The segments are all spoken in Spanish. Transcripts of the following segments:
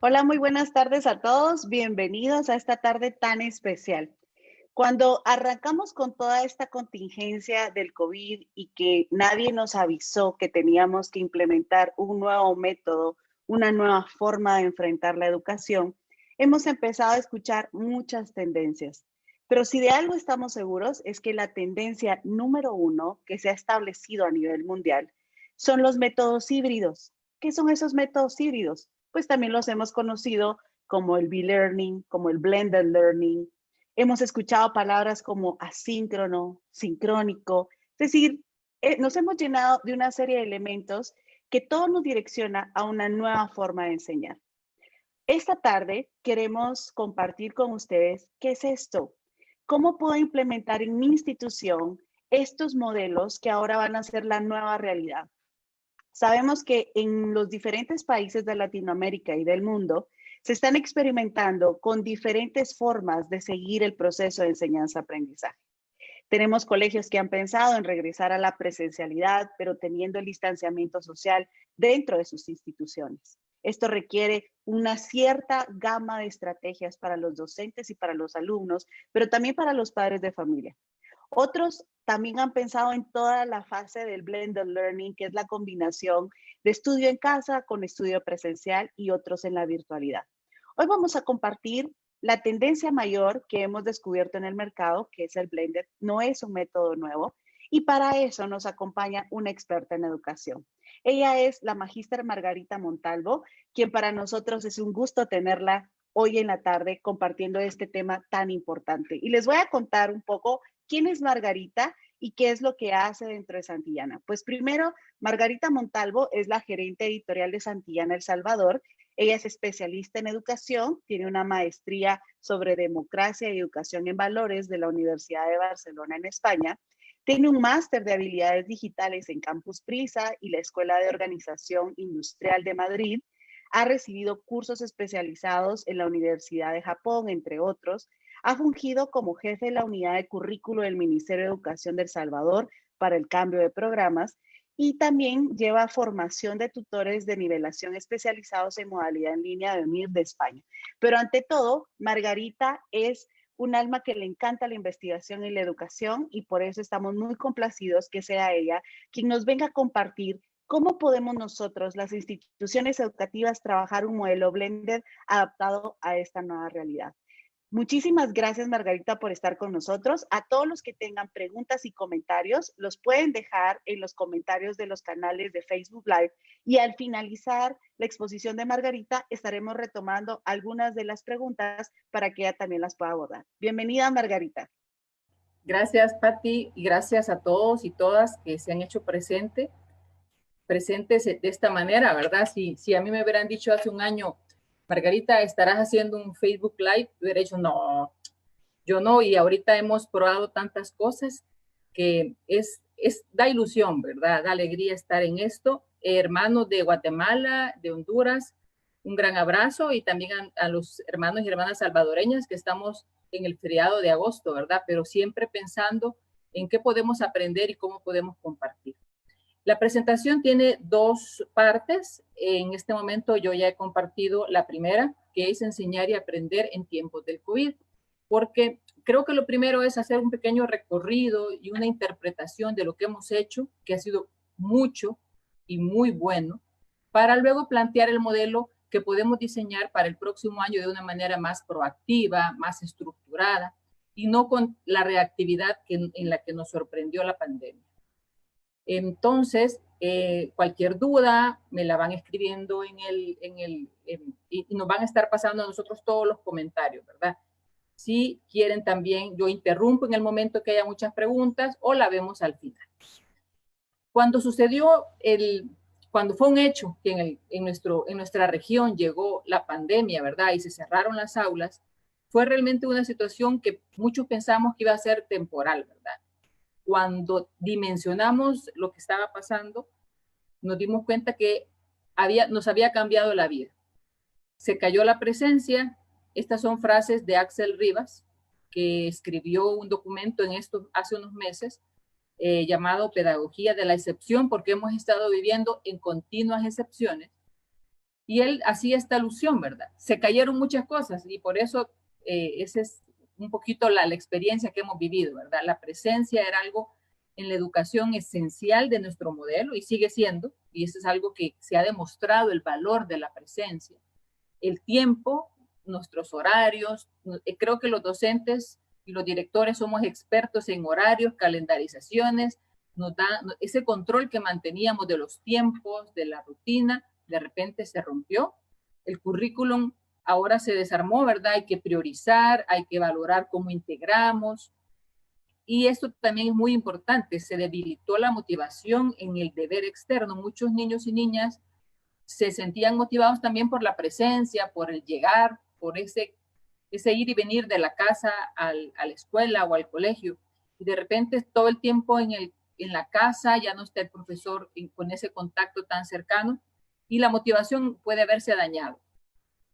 Hola, muy buenas tardes a todos. Bienvenidos a esta tarde tan especial. Cuando arrancamos con toda esta contingencia del COVID y que nadie nos avisó que teníamos que implementar un nuevo método, una nueva forma de enfrentar la educación, hemos empezado a escuchar muchas tendencias. Pero si de algo estamos seguros es que la tendencia número uno que se ha establecido a nivel mundial son los métodos híbridos. ¿Qué son esos métodos híbridos? Pues también los hemos conocido como el B-Learning, como el Blended Learning. Hemos escuchado palabras como asíncrono, sincrónico, es decir, nos hemos llenado de una serie de elementos que todo nos direcciona a una nueva forma de enseñar. Esta tarde queremos compartir con ustedes qué es esto, cómo puedo implementar en mi institución estos modelos que ahora van a ser la nueva realidad. Sabemos que en los diferentes países de Latinoamérica y del mundo se están experimentando con diferentes formas de seguir el proceso de enseñanza-aprendizaje. Tenemos colegios que han pensado en regresar a la presencialidad, pero teniendo el distanciamiento social dentro de sus instituciones. Esto requiere una cierta gama de estrategias para los docentes y para los alumnos, pero también para los padres de familia. Otros también han pensado en toda la fase del blended learning, que es la combinación de estudio en casa con estudio presencial y otros en la virtualidad. Hoy vamos a compartir la tendencia mayor que hemos descubierto en el mercado, que es el blended. No es un método nuevo y para eso nos acompaña una experta en educación. Ella es la magíster Margarita Montalvo, quien para nosotros es un gusto tenerla hoy en la tarde compartiendo este tema tan importante. Y les voy a contar un poco quién es Margarita y qué es lo que hace dentro de Santillana. Pues primero, Margarita Montalvo es la gerente editorial de Santillana El Salvador. Ella es especialista en educación, tiene una maestría sobre democracia y educación en valores de la Universidad de Barcelona en España. Tiene un máster de habilidades digitales en Campus Prisa y la Escuela de Organización Industrial de Madrid. Ha recibido cursos especializados en la Universidad de Japón, entre otros. Ha fungido como jefe de la unidad de currículo del Ministerio de Educación de El Salvador para el cambio de programas y también lleva formación de tutores de nivelación especializados en modalidad en línea de UNIR de España. Pero ante todo, Margarita es un alma que le encanta la investigación y la educación y por eso estamos muy complacidos que sea ella quien nos venga a compartir cómo podemos nosotros, las instituciones educativas, trabajar un modelo blended adaptado a esta nueva realidad. Muchísimas gracias, Margarita, por estar con nosotros. A todos los que tengan preguntas y comentarios, los pueden dejar en los comentarios de los canales de Facebook Live. Y al finalizar la exposición de Margarita, estaremos retomando algunas de las preguntas para que ella también las pueda abordar. Bienvenida, Margarita. Gracias, Patti, y gracias a todos y todas que se han hecho presentes de esta manera, ¿verdad? Si a mí me hubieran dicho hace un año, Margarita, estarás haciendo un Facebook Live, hubiera dicho, no, yo no, y ahorita hemos probado tantas cosas que da ilusión, ¿verdad? Da alegría estar en esto. Hermanos de Guatemala, de Honduras, un gran abrazo y también a los hermanos y hermanas salvadoreñas que estamos en el feriado de agosto, ¿verdad? Pero siempre pensando en qué podemos aprender y cómo podemos compartir. La presentación tiene dos partes. En este momento yo ya he compartido la primera, que es enseñar y aprender en tiempos del COVID, porque creo que lo primero es hacer un pequeño recorrido y una interpretación de lo que hemos hecho, que ha sido mucho y muy bueno, para luego plantear el modelo que podemos diseñar para el próximo año de una manera más proactiva, más estructurada y no con la reactividad en la que nos sorprendió la pandemia. Entonces, cualquier duda me la van escribiendo y nos van a estar pasando a nosotros todos los comentarios, ¿verdad? Si quieren también, yo interrumpo en el momento que haya muchas preguntas o la vemos al final. Cuando cuando fue un hecho que en nuestra región llegó la pandemia, ¿verdad? Y se cerraron las aulas, fue realmente una situación que muchos pensamos que iba a ser temporal, ¿verdad? Cuando dimensionamos lo que estaba pasando, nos dimos cuenta que nos había cambiado la vida. Se cayó la presencia. Estas son frases de Axel Rivas, que escribió un documento en esto hace unos meses, llamado Pedagogía de la Excepción, porque hemos estado viviendo en continuas excepciones. Y él hacía esta alusión, ¿verdad? Se cayeron muchas cosas y por eso esa es un poquito la experiencia que hemos vivido, ¿verdad? La presencia era algo en la educación esencial de nuestro modelo y sigue siendo, y eso es algo que se ha demostrado, el valor de la presencia. El tiempo, nuestros horarios, creo que los docentes y los directores somos expertos en horarios, calendarizaciones, nos da ese control que manteníamos de los tiempos, de la rutina, de repente se rompió. El currículum ahora se desarmó, ¿verdad? Hay que priorizar, hay que valorar cómo integramos. Y esto también es muy importante, se debilitó la motivación en el deber externo. Muchos niños y niñas se sentían motivados también por la presencia, por el llegar, por ese ir y venir de la casa a la escuela o al colegio. Y de repente todo el tiempo en la casa ya no está el profesor con ese contacto tan cercano y la motivación puede verse dañado.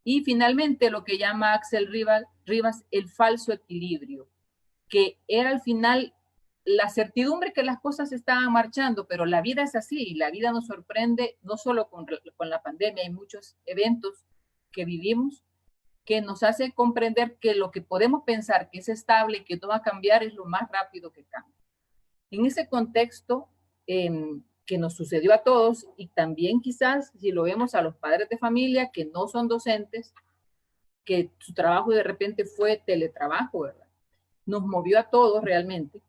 Y finalmente lo que llama Axel Rivas el falso equilibrio, que era al final la certidumbre que las cosas estaban marchando, pero la vida es así, y la vida nos sorprende no solo con la pandemia, hay muchos eventos que vivimos que nos hace comprender que lo que podemos pensar que es estable, que no va a cambiar, es lo más rápido que cambia. En ese contexto que nos sucedió a todos, y también quizás si lo vemos a los padres de familia que no son docentes, que su trabajo de repente fue teletrabajo, ¿verdad? Nos movió a todos realmente.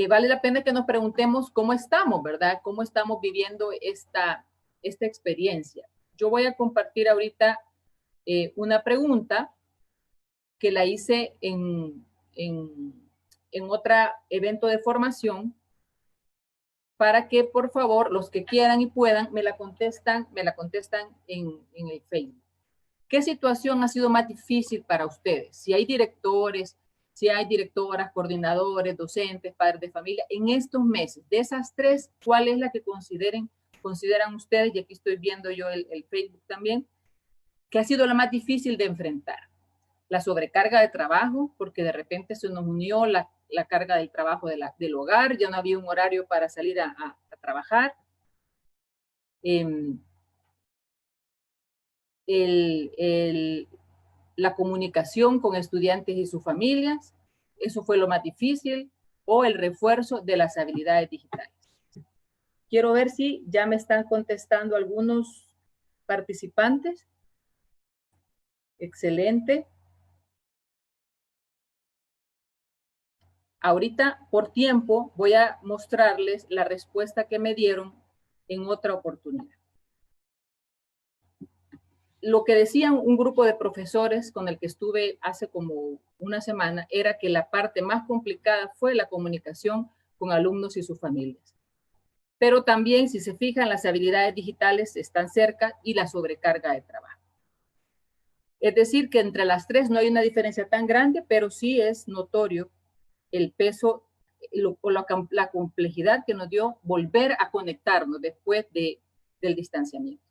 Vale la pena que nos preguntemos cómo estamos, ¿verdad? ¿Cómo estamos viviendo esta experiencia? Yo voy a compartir ahorita una pregunta que la hice en otro evento de formación para que por favor los que quieran y puedan me la contestan en el Facebook. ¿Qué situación ha sido más difícil para ustedes? Si hay directores, si hay directoras, coordinadores, docentes, padres de familia, en estos meses, de esas tres, ¿cuál es la que consideran ustedes? Y aquí estoy viendo yo el Facebook también, que ha sido la más difícil de enfrentar. La sobrecarga de trabajo, porque de repente se nos unió la carga del trabajo del hogar, ya no había un horario para salir a trabajar. La comunicación con estudiantes y sus familias, eso fue lo más difícil, o el refuerzo de las habilidades digitales. Quiero ver si ya me están contestando algunos participantes. Excelente. Ahorita, por tiempo, voy a mostrarles la respuesta que me dieron en otra oportunidad. Lo que decían un grupo de profesores con el que estuve hace como una semana era que la parte más complicada fue la comunicación con alumnos y sus familias. Pero también, si se fijan, las habilidades digitales están cerca y la sobrecarga de trabajo. Es decir, que entre las tres no hay una diferencia tan grande, pero sí es notorio el peso o la complejidad que nos dio volver a conectarnos después del distanciamiento.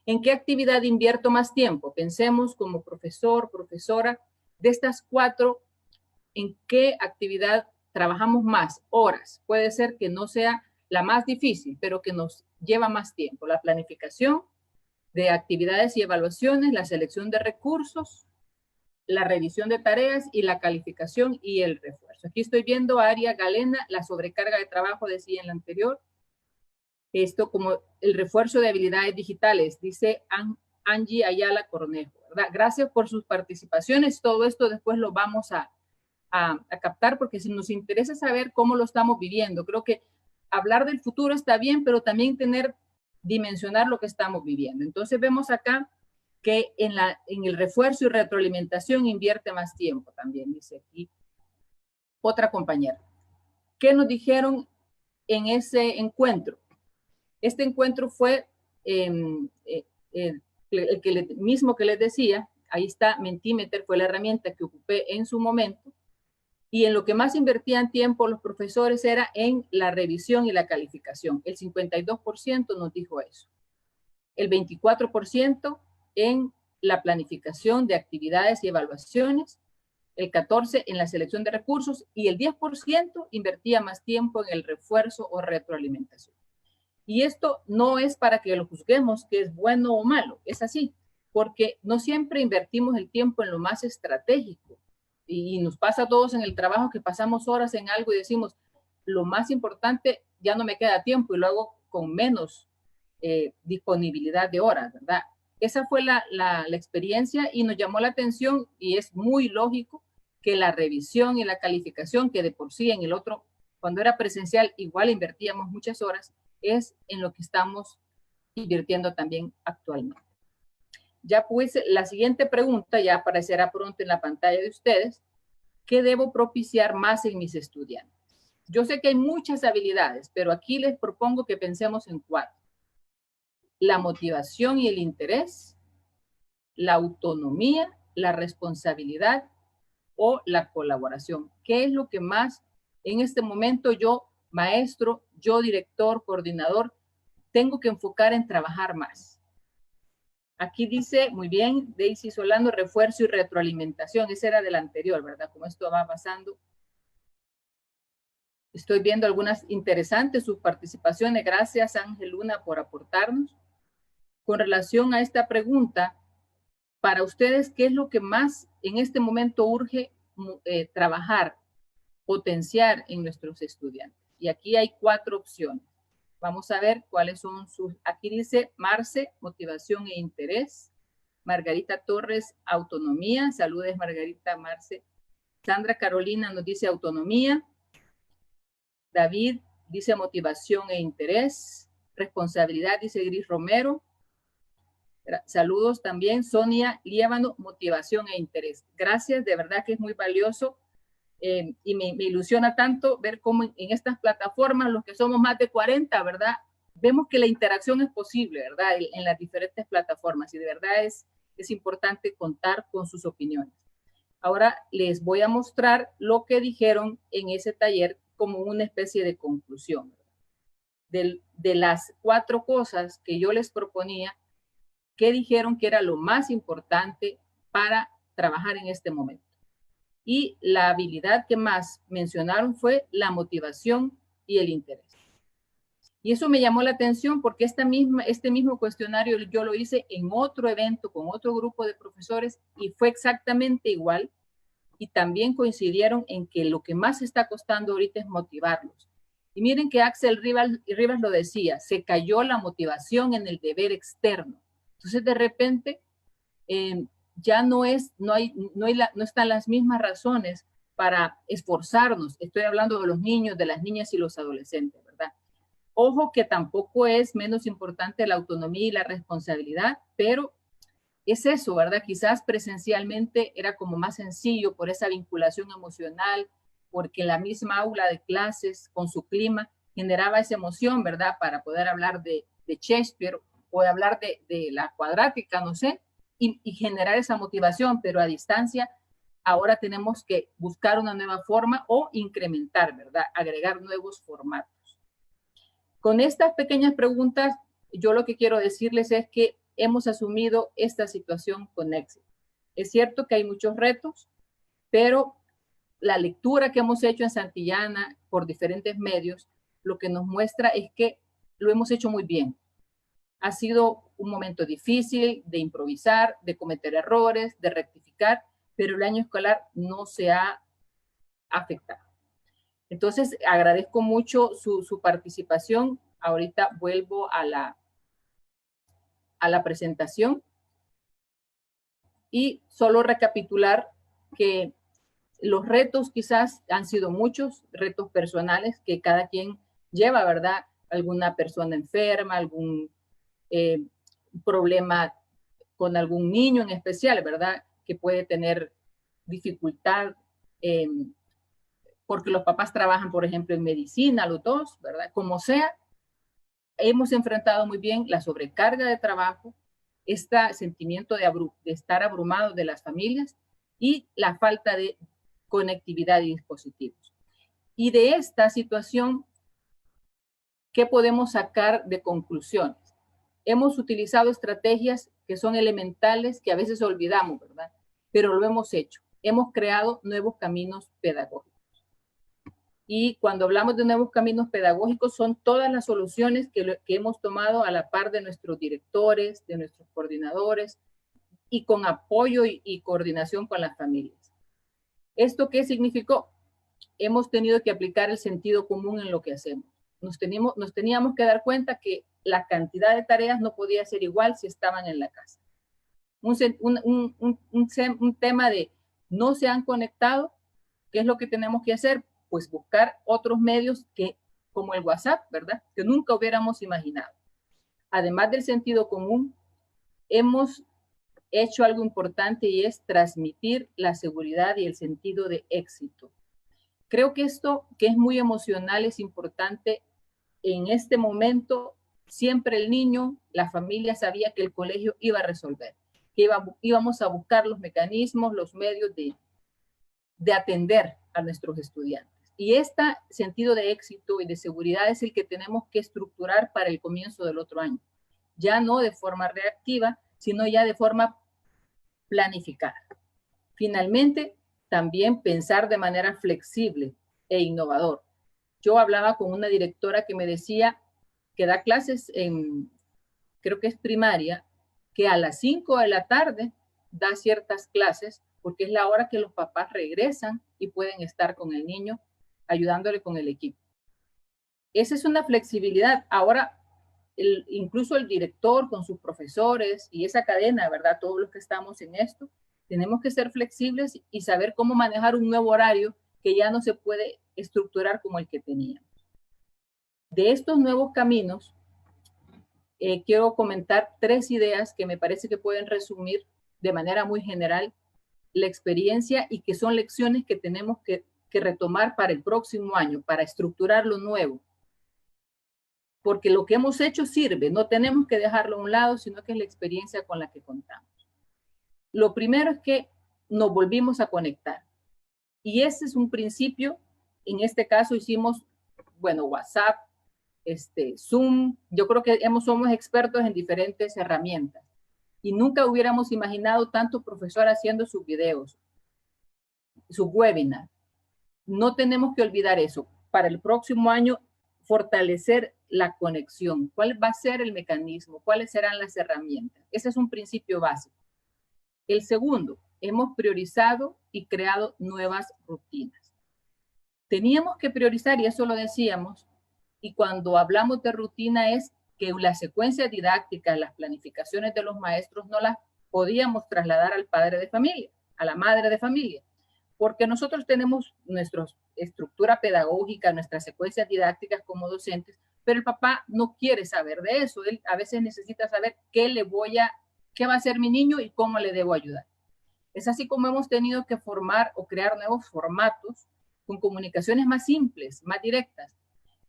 ¿En qué actividad invierto más tiempo? Pensemos como profesor, profesora, de estas cuatro, ¿en qué actividad trabajamos más horas? Puede ser que no sea la más difícil, pero que nos lleva más tiempo. La planificación de actividades y evaluaciones, la selección de recursos, la revisión de tareas y la calificación y el refuerzo. Aquí estoy viendo a Aria Galena, la sobrecarga de trabajo, decía en la anterior. Esto como el refuerzo de habilidades digitales, dice Angie Ayala Cornejo, ¿verdad? Gracias por sus participaciones. Todo esto después lo vamos a captar porque si nos interesa saber cómo lo estamos viviendo. Creo que hablar del futuro está bien, pero también dimensionar lo que estamos viviendo. Entonces vemos acá que en el refuerzo y retroalimentación invierte más tiempo también, dice aquí otra compañera. ¿Qué nos dijeron en ese encuentro? Este encuentro fue el mismo que les decía, ahí está Mentimeter, fue la herramienta que ocupé en su momento, y en lo que más invertían tiempo los profesores era en la revisión y la calificación. El 52% nos dijo eso. El 24% en la planificación de actividades y evaluaciones, el 14% en la selección de recursos y el 10% invertía más tiempo en el refuerzo o retroalimentación. Y esto no es para que lo juzguemos que es bueno o malo, es así, porque no siempre invertimos el tiempo en lo más estratégico. Y nos pasa a todos en el trabajo que pasamos horas en algo y decimos, lo más importante ya no me queda tiempo y lo hago con menos disponibilidad de horas, ¿verdad? Esa fue la experiencia y nos llamó la atención y es muy lógico que la revisión y la calificación, que de por sí en el otro, cuando era presencial, igual invertíamos muchas horas, es en lo que estamos invirtiendo también actualmente. Ya pues, la siguiente pregunta ya aparecerá pronto en la pantalla de ustedes. ¿Qué debo propiciar más en mis estudiantes? Yo sé que hay muchas habilidades, pero aquí les propongo que pensemos en 4. La motivación y el interés, la autonomía, la responsabilidad o la colaboración. ¿Qué es lo que más en este momento yo, maestro, yo director, coordinador, tengo que enfocar en trabajar más? Aquí dice, muy bien, Daisy Solano, refuerzo y retroalimentación. Ese era del anterior, ¿verdad? Como esto va pasando. Estoy viendo algunas interesantes sus participaciones. Gracias, Ángel Luna, por aportarnos. Con relación a esta pregunta, para ustedes, ¿qué es lo que más en este momento urge trabajar, potenciar en nuestros estudiantes? Y aquí hay 4 opciones. Vamos a ver cuáles son sus... Aquí dice Marce, motivación e interés. Margarita Torres, autonomía. Saludes, Margarita, Marce. Sandra Carolina nos dice autonomía. David dice motivación e interés. Responsabilidad, dice Gris Romero. Saludos también, Sonia Líbano, motivación e interés. Gracias, de verdad que es muy valioso y me ilusiona tanto ver cómo en estas plataformas, los que somos más de 40, ¿verdad? Vemos que la interacción es posible, ¿verdad? En las diferentes plataformas y de verdad es importante contar con sus opiniones. Ahora les voy a mostrar lo que dijeron en ese taller como una especie de conclusión. De las 4 cosas que yo les proponía, ¿qué dijeron que era lo más importante para trabajar en este momento? Y la habilidad que más mencionaron fue la motivación y el interés. Y eso me llamó la atención porque este mismo cuestionario yo lo hice en otro evento con otro grupo de profesores y fue exactamente igual. Y también coincidieron en que lo que más está costando ahorita es motivarlos. Y miren que Axel Rivas lo decía, se cayó la motivación en el deber externo. Entonces, de repente, ya no están las mismas razones para esforzarnos. Estoy hablando de los niños, de las niñas y los adolescentes, ¿verdad? Ojo que tampoco es menos importante la autonomía y la responsabilidad, pero es eso, ¿verdad? Quizás presencialmente era como más sencillo por esa vinculación emocional, porque la misma aula de clases con su clima generaba esa emoción, ¿verdad? Para poder hablar de Shakespeare o de hablar de la cuadrática, no sé, y generar esa motivación, pero a distancia ahora tenemos que buscar una nueva forma o incrementar, ¿verdad? Agregar nuevos formatos. Con estas pequeñas preguntas, yo lo que quiero decirles es que hemos asumido esta situación con éxito. Es cierto que hay muchos retos, pero la lectura que hemos hecho en Santillana por diferentes medios, lo que nos muestra es que lo hemos hecho muy bien. Ha sido un momento difícil de improvisar, de cometer errores, de rectificar, pero el año escolar no se ha afectado. Entonces, agradezco mucho su participación. Ahorita vuelvo a la presentación y solo recapitular que los retos quizás han sido muchos, retos personales que cada quien lleva, ¿verdad? Alguna persona enferma, algún problema con algún niño en especial, ¿verdad? Que puede tener dificultad porque los papás trabajan, por ejemplo, en medicina, los dos, ¿verdad? Como sea, hemos enfrentado muy bien la sobrecarga de trabajo, este sentimiento de estar abrumado de las familias y la falta de conectividad y dispositivos. Y de esta situación, ¿qué podemos sacar de conclusiones? Hemos utilizado estrategias que son elementales, que a veces olvidamos, ¿verdad? Pero lo hemos hecho. Hemos creado nuevos caminos pedagógicos. Y cuando hablamos de nuevos caminos pedagógicos, son todas las soluciones que hemos tomado a la par de nuestros directores, de nuestros coordinadores, y con apoyo y coordinación con las familias. ¿Esto qué significó? Hemos tenido que aplicar el sentido común en lo que hacemos. Nos teníamos que dar cuenta que la cantidad de tareas no podía ser igual si estaban en la casa. Un tema de no se han conectado, ¿qué es lo que tenemos que hacer? Pues buscar otros medios como el WhatsApp, ¿verdad? Que nunca hubiéramos imaginado. Además del sentido común, hemos hecho algo importante y es transmitir la seguridad y el sentido de éxito. Creo que esto, que es muy emocional, es importante. En este momento, siempre el niño, la familia sabía que el colegio iba a resolver, que íbamos a buscar los mecanismos, los medios de atender a nuestros estudiantes. Y este sentido de éxito y de seguridad es el que tenemos que estructurar para el comienzo del otro año. Ya no de forma reactiva, sino ya de forma planificada. Finalmente, también pensar de manera flexible e innovador. Yo hablaba con una directora que me decía que da clases en, creo que es primaria, que a las 5 de la tarde da ciertas clases porque es la hora que los papás regresan y pueden estar con el niño ayudándole con el equipo. Esa es una flexibilidad. Ahora, incluso el director con sus profesores y esa cadena, ¿verdad? Todos los que estamos en esto, tenemos que ser flexibles y saber cómo manejar un nuevo horario que ya no se puede estructurar como el que teníamos. De estos nuevos caminos, quiero comentar 3 ideas que me parece que pueden resumir de manera muy general la experiencia y que son lecciones que tenemos que retomar para el próximo año, para estructurar lo nuevo. Porque lo que hemos hecho sirve, no tenemos que dejarlo a un lado, sino que es la experiencia con la que contamos. Lo primero es que nos volvimos a conectar. Y ese es un principio. En este caso hicimos, bueno, WhatsApp, Zoom. Yo creo que somos expertos en diferentes herramientas. Y nunca hubiéramos imaginado tanto profesor haciendo sus videos, sus webinars. No tenemos que olvidar eso. Para el próximo año, fortalecer la conexión. ¿Cuál va a ser el mecanismo? ¿Cuáles serán las herramientas? Ese es un principio básico. El segundo, hemos priorizado y creado nuevas rutinas. Teníamos que priorizar, y eso lo decíamos, y cuando hablamos de rutina es que la secuencia didáctica, las planificaciones de los maestros no las podíamos trasladar al padre de familia, a la madre de familia, porque nosotros tenemos nuestra estructura pedagógica, nuestras secuencias didácticas como docentes, pero el papá no quiere saber de eso. Él a veces necesita saber qué va a hacer mi niño y cómo le debo ayudar. Es así como hemos tenido que formar o crear nuevos formatos con comunicaciones más simples, más directas.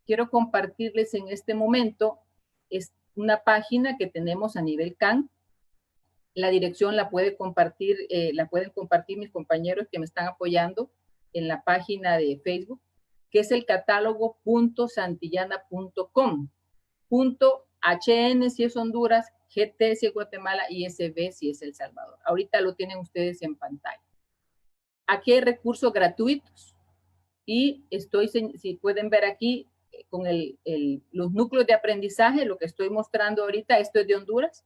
Quiero compartirles en este momento es una página que tenemos a nivel CAN. La dirección la pueden compartir mis compañeros que me están apoyando en la página de Facebook, que es el catálogo.santillana.com. .hn si es Honduras, GT si es Guatemala y SB si es El Salvador. Ahorita lo tienen ustedes en pantalla. Aquí hay recursos gratuitos y si pueden ver aquí con los núcleos de aprendizaje, lo que estoy mostrando ahorita, esto es de Honduras,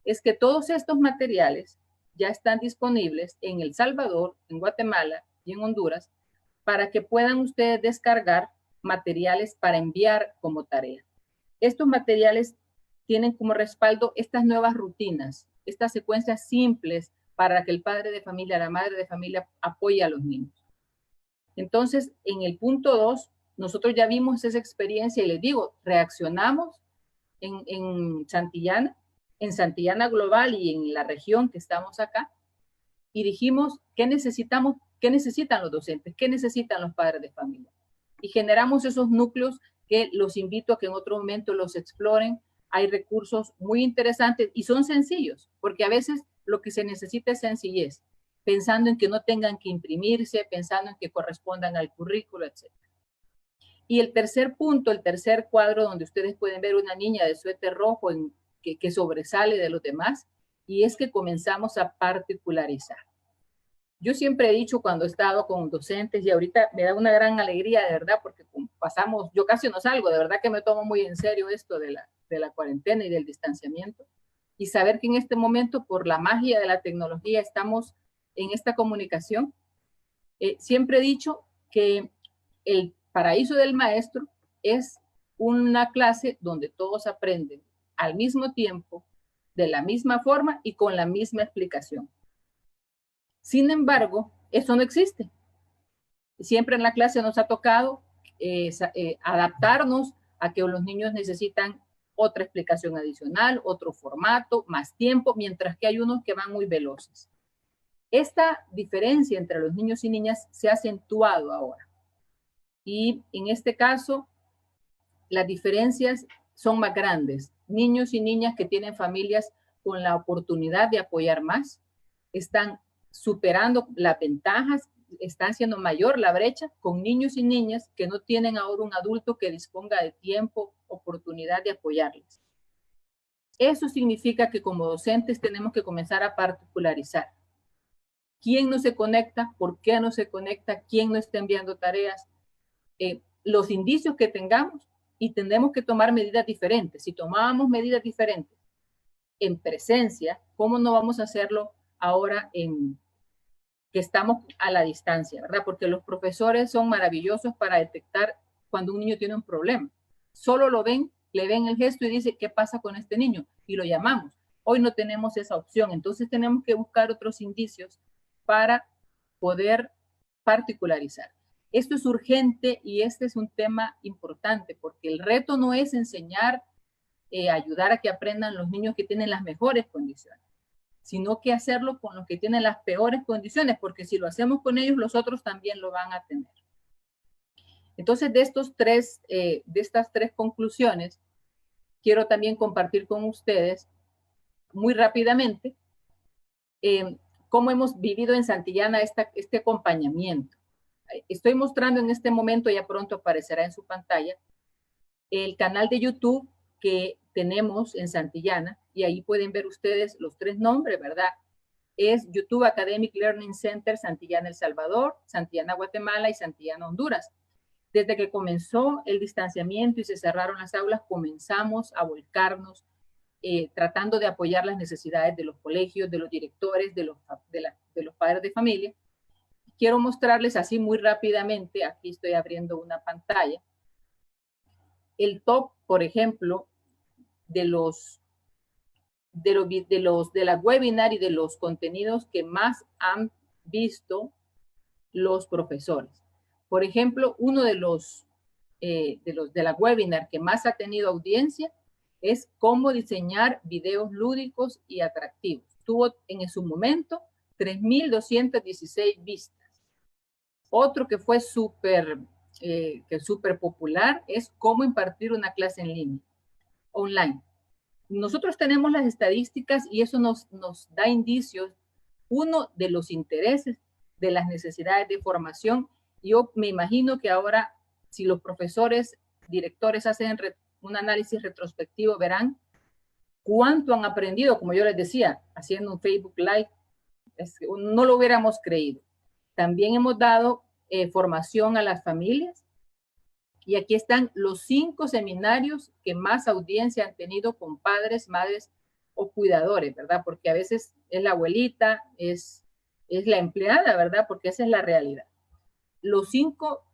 es que todos estos materiales ya están disponibles en El Salvador, en Guatemala y en Honduras para que puedan ustedes descargar materiales para enviar como tarea. Estos materiales tienen como respaldo estas nuevas rutinas, estas secuencias simples para que el padre de familia, la madre de familia apoye a los niños. Entonces, en el punto 2, nosotros ya vimos esa experiencia y les digo, reaccionamos en Santillana Global y en la región que estamos acá, y dijimos, ¿qué necesitan los docentes? ¿Qué necesitan los padres de familia? Y generamos esos núcleos que los invito a que en otro momento los exploren. Hay recursos muy interesantes y son sencillos, porque a veces lo que se necesita es sencillez, pensando en que no tengan que imprimirse, pensando en que correspondan al currículo, etc. Y el tercer punto, el tercer cuadro donde ustedes pueden ver una niña de suéter rojo que sobresale de los demás, y es que comenzamos a particularizar. Yo siempre he dicho cuando he estado con docentes y ahorita me da una gran alegría, de verdad, porque pasamos, yo casi no salgo, de verdad que me tomo muy en serio esto de la cuarentena y del distanciamiento y saber que en este momento, por la magia de la tecnología, estamos en esta comunicación. Siempre he dicho que el paraíso del maestro es una clase donde todos aprenden al mismo tiempo, de la misma forma y con la misma explicación. Sin embargo, eso no existe. Siempre en la clase nos ha tocado adaptarnos a que los niños necesitan otra explicación adicional, otro formato, más tiempo, mientras que hay unos que van muy veloces. Esta diferencia entre los niños y niñas se ha acentuado ahora. Y en este caso, las diferencias son más grandes. Niños y niñas que tienen familias con la oportunidad de apoyar más, están superando las ventajas, está haciendo mayor la brecha con niños y niñas que no tienen ahora un adulto que disponga de tiempo, oportunidad de apoyarles. Eso significa que como docentes tenemos que comenzar a particularizar. ¿Quién no se conecta? ¿Por qué no se conecta? ¿Quién no está enviando tareas? Los indicios que tengamos y tendremos que tomar medidas diferentes. Si tomábamos medidas diferentes en presencia, ¿cómo no vamos a hacerlo ahora que estamos a la distancia, ¿verdad? Porque los profesores son maravillosos para detectar cuando un niño tiene un problema. Solo lo ven, le ven el gesto y dice, ¿qué pasa con este niño? Y lo llamamos. Hoy no tenemos esa opción, entonces tenemos que buscar otros indicios para poder particularizar. Esto es urgente y este es un tema importante porque el reto no es enseñar, ayudar a que aprendan los niños que tienen las mejores condiciones, sino que hacerlo con los que tienen las peores condiciones, porque si lo hacemos con ellos, los otros también lo van a tener. Entonces, de estas tres conclusiones, quiero también compartir con ustedes muy rápidamente cómo hemos vivido en Santillana este acompañamiento. Estoy mostrando en este momento, ya pronto aparecerá en su pantalla, el canal de YouTube que tenemos en Santillana, y ahí pueden ver ustedes los tres nombres, ¿verdad? Es YouTube Academic Learning Center Santillana El Salvador, Santillana Guatemala y Santillana Honduras. Desde que comenzó el distanciamiento y se cerraron las aulas, comenzamos a volcarnos tratando de apoyar las necesidades de los colegios, de los directores, de los padres de familia. Quiero mostrarles así muy rápidamente, aquí estoy abriendo una pantalla, el top, por ejemplo, de la webinar y de los contenidos que más han visto los profesores. Por ejemplo, uno de la webinar que más ha tenido audiencia es cómo diseñar videos lúdicos y atractivos. Tuvo en su momento 3,216 vistas. Otro que fue súper popular es cómo impartir una clase en línea, online. Nosotros tenemos las estadísticas y eso nos da indicios, uno, de los intereses, de las necesidades de formación. Yo me imagino que ahora, si los profesores, directores hacen un análisis retrospectivo, verán cuánto han aprendido, como yo les decía, haciendo un Facebook Live, no lo hubiéramos creído. También hemos dado formación a las familias, y aquí están los 5 seminarios que más audiencia han tenido con padres, madres o cuidadores, ¿verdad? Porque a veces es la abuelita, es la empleada, ¿verdad? Porque esa es la realidad. Los 5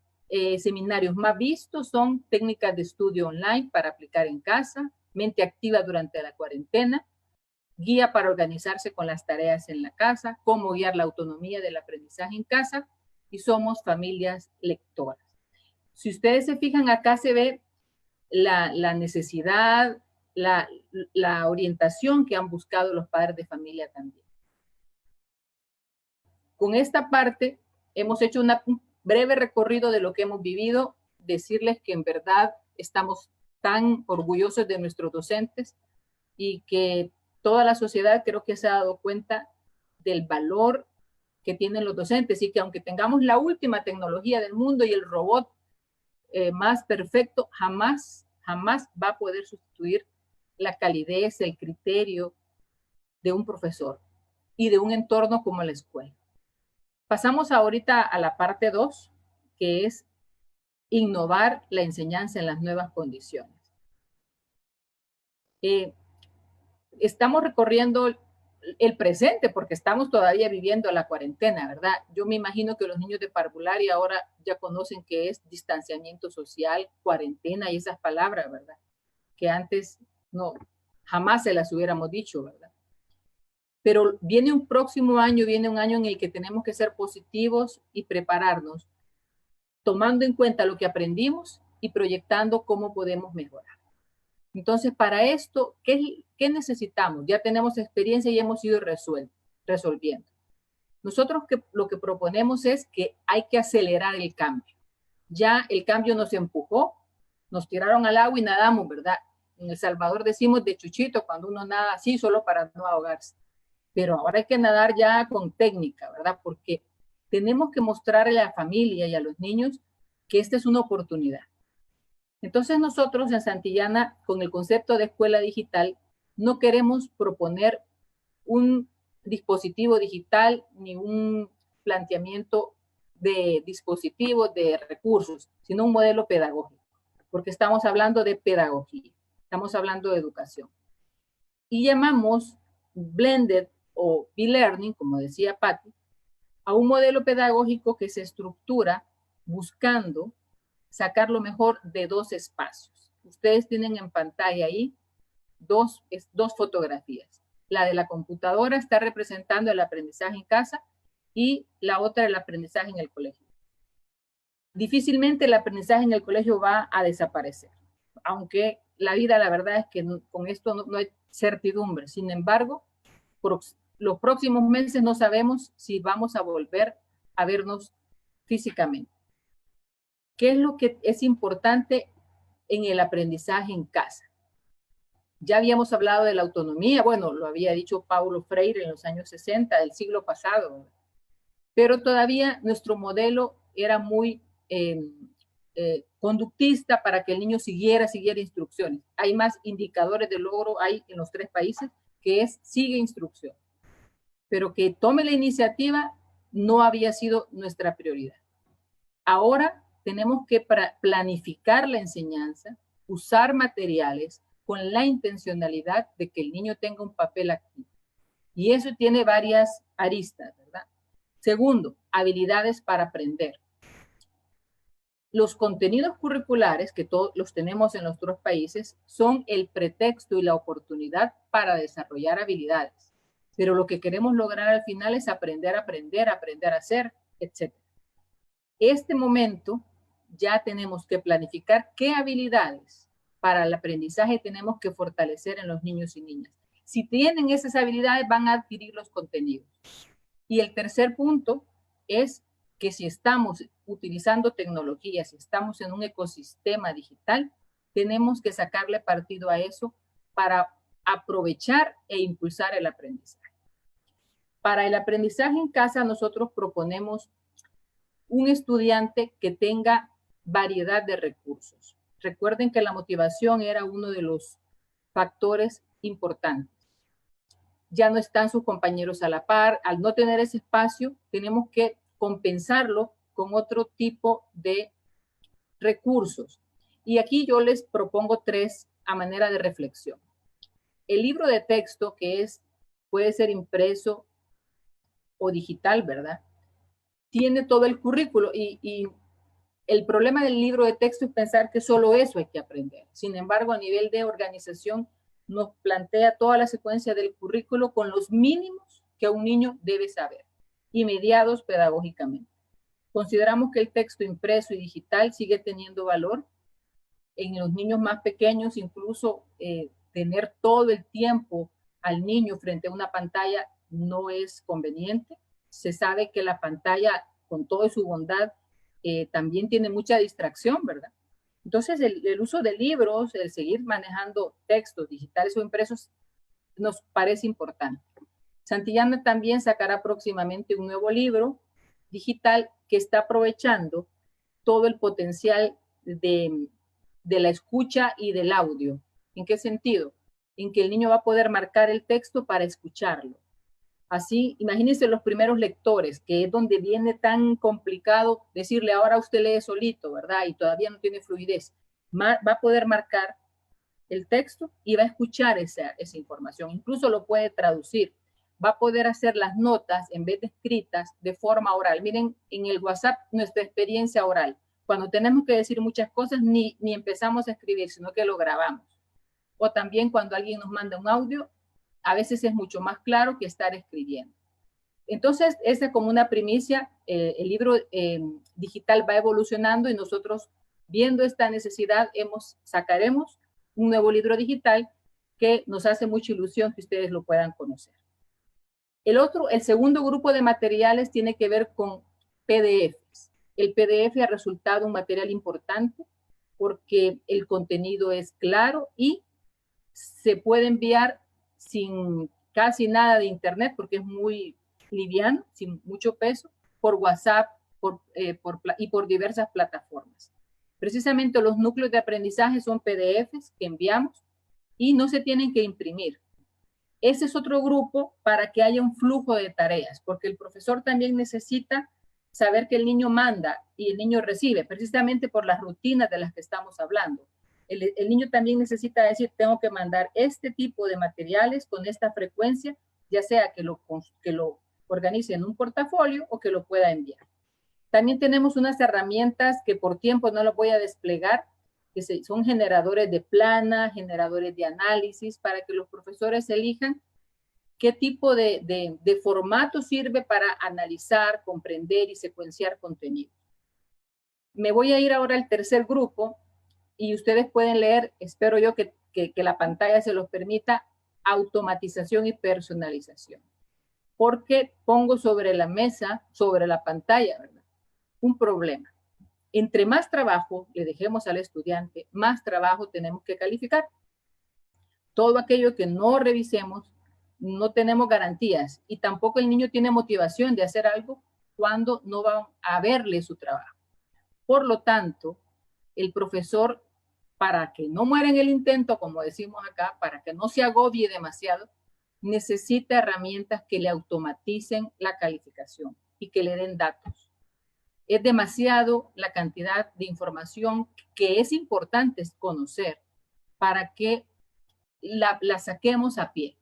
seminarios más vistos son técnicas de estudio online para aplicar en casa, mente activa durante la cuarentena, guía para organizarse con las tareas en la casa, cómo guiar la autonomía del aprendizaje en casa, y somos familias lectoras. Si ustedes se fijan, acá se ve la necesidad, la orientación que han buscado los padres de familia también. Con esta parte hemos hecho un breve recorrido de lo que hemos vivido, decirles que en verdad estamos tan orgullosos de nuestros docentes y que toda la sociedad creo que se ha dado cuenta del valor que tienen los docentes, y que aunque tengamos la última tecnología del mundo y el robot más perfecto, jamás va a poder sustituir la calidez, el criterio de un profesor y de un entorno como la escuela. Pasamos ahorita a la parte 2, que es innovar la enseñanza en las nuevas condiciones. Estamos recorriendo el presente porque estamos todavía viviendo la cuarentena, ¿verdad? Yo me imagino que los niños de parvularia ahora ya conocen qué es distanciamiento social, cuarentena y esas palabras, ¿verdad? Que antes no, jamás se las hubiéramos dicho, ¿verdad? Pero viene un próximo año, viene un año en el que tenemos que ser positivos y prepararnos, tomando en cuenta lo que aprendimos y proyectando cómo podemos mejorar. Entonces, para esto, ¿qué necesitamos? Ya tenemos experiencia y hemos ido resolviendo. Nosotros lo que proponemos es que hay que acelerar el cambio. Ya el cambio nos empujó, nos tiraron al agua y nadamos, ¿verdad? En El Salvador decimos de chuchito cuando uno nada así solo para no ahogarse. Pero ahora hay que nadar ya con técnica, ¿verdad? Porque tenemos que mostrarle a la familia y a los niños que esta es una oportunidad. Entonces nosotros en Santillana, con el concepto de escuela digital, no queremos proponer un dispositivo digital ni un planteamiento de dispositivos, de recursos, sino un modelo pedagógico, porque estamos hablando de pedagogía, estamos hablando de educación. Y llamamos blended o e-learning, como decía Patti, a un modelo pedagógico que se estructura buscando sacar lo mejor de dos espacios. Ustedes tienen en pantalla ahí dos fotografías. La de la computadora está representando el aprendizaje en casa y la otra el aprendizaje en el colegio. Difícilmente el aprendizaje en el colegio va a desaparecer, aunque la vida, la verdad es que con esto no hay certidumbre. Sin embargo, por los próximos meses no sabemos si vamos a volver a vernos físicamente. ¿Qué es lo que es importante en el aprendizaje en casa? Ya habíamos hablado de la autonomía, bueno, lo había dicho Paulo Freire en los años 60 del siglo pasado, pero todavía nuestro modelo era muy conductista para que el niño siguiera instrucciones. Hay más indicadores de logro, hay en los 3 países, que es sigue instrucción. Pero que tome la iniciativa no había sido nuestra prioridad. Ahora tenemos que planificar la enseñanza, usar materiales con la intencionalidad de que el niño tenga un papel activo. Y eso tiene varias aristas, ¿verdad? Segundo, habilidades para aprender. Los contenidos curriculares, que todos los tenemos en los otros países, son el pretexto y la oportunidad para desarrollar habilidades. Pero lo que queremos lograr al final es aprender a hacer, etc. Este momento ya tenemos que planificar qué habilidades para el aprendizaje tenemos que fortalecer en los niños y niñas. Si tienen esas habilidades, van a adquirir los contenidos. Y el tercer punto es que si estamos utilizando tecnología, si estamos en un ecosistema digital, tenemos que sacarle partido a eso para aprovechar e impulsar el aprendizaje. Para el aprendizaje en casa, nosotros proponemos un estudiante que tenga variedad de recursos. Recuerden que la motivación era uno de los factores importantes. Ya no están sus compañeros a la par. Al no tener ese espacio, tenemos que compensarlo con otro tipo de recursos. Y aquí yo les propongo 3 a manera de reflexión. El libro de texto, que puede ser impreso o digital, ¿verdad? Tiene todo el currículo y el problema del libro de texto es pensar que solo eso hay que aprender. Sin embargo, a nivel de organización, nos plantea toda la secuencia del currículo con los mínimos que un niño debe saber y mediados pedagógicamente. Consideramos que el texto impreso y digital sigue teniendo valor. En los niños más pequeños, incluso tener todo el tiempo al niño frente a una pantalla no es conveniente. Se sabe que la pantalla, con toda su bondad, también tiene mucha distracción, ¿verdad? Entonces, el uso de libros, el seguir manejando textos digitales o impresos, nos parece importante. Santillana también sacará próximamente un nuevo libro digital que está aprovechando todo el potencial de la escucha y del audio. ¿En qué sentido? En que el niño va a poder marcar el texto para escucharlo. Así, imagínense los primeros lectores, que es donde viene tan complicado decirle ahora usted lee solito, ¿verdad? Y todavía no tiene fluidez. Va a poder marcar el texto y va a escuchar esa información. Incluso lo puede traducir. Va a poder hacer las notas en vez de escritas de forma oral. Miren, en el WhatsApp, nuestra experiencia oral. Cuando tenemos que decir muchas cosas, ni empezamos a escribir, sino que lo grabamos. O también cuando alguien nos manda un audio, a veces es mucho más claro que estar escribiendo. Entonces, esa es como una primicia. El libro digital va evolucionando y nosotros, viendo esta necesidad, sacaremos un nuevo libro digital que nos hace mucha ilusión que ustedes lo puedan conocer. El segundo grupo de materiales tiene que ver con PDFs. El PDF ha resultado un material importante porque el contenido es claro y se puede enviar sin casi nada de internet porque es muy liviano, sin mucho peso, por WhatsApp y por diversas plataformas. Precisamente los núcleos de aprendizaje son PDFs que enviamos y no se tienen que imprimir. Ese es otro grupo para que haya un flujo de tareas, porque el profesor también necesita saber que el niño manda y el niño recibe, precisamente por las rutinas de las que estamos hablando. El niño también necesita decir, tengo que mandar este tipo de materiales con esta frecuencia, ya sea que lo organice en un portafolio o que lo pueda enviar. También tenemos unas herramientas que por tiempo no las voy a desplegar, que son generadores de plana, generadores de análisis, para que los profesores elijan qué tipo de formato sirve para analizar, comprender y secuenciar contenido. Me voy a ir ahora al tercer grupo y ustedes pueden leer, espero yo que la pantalla se los permita, automatización y personalización. Porque pongo sobre la mesa, sobre la pantalla, ¿verdad?, un problema. Entre más trabajo le dejemos al estudiante, más trabajo tenemos que calificar. Todo aquello que no revisemos, no tenemos garantías y tampoco el niño tiene motivación de hacer algo cuando no va a verle su trabajo. Por lo tanto, el profesor, para que no muera en el intento, como decimos acá, para que no se agobie demasiado, necesita herramientas que le automaticen la calificación y que le den datos. Es demasiado la cantidad de información que es importante conocer para que la saquemos a pie.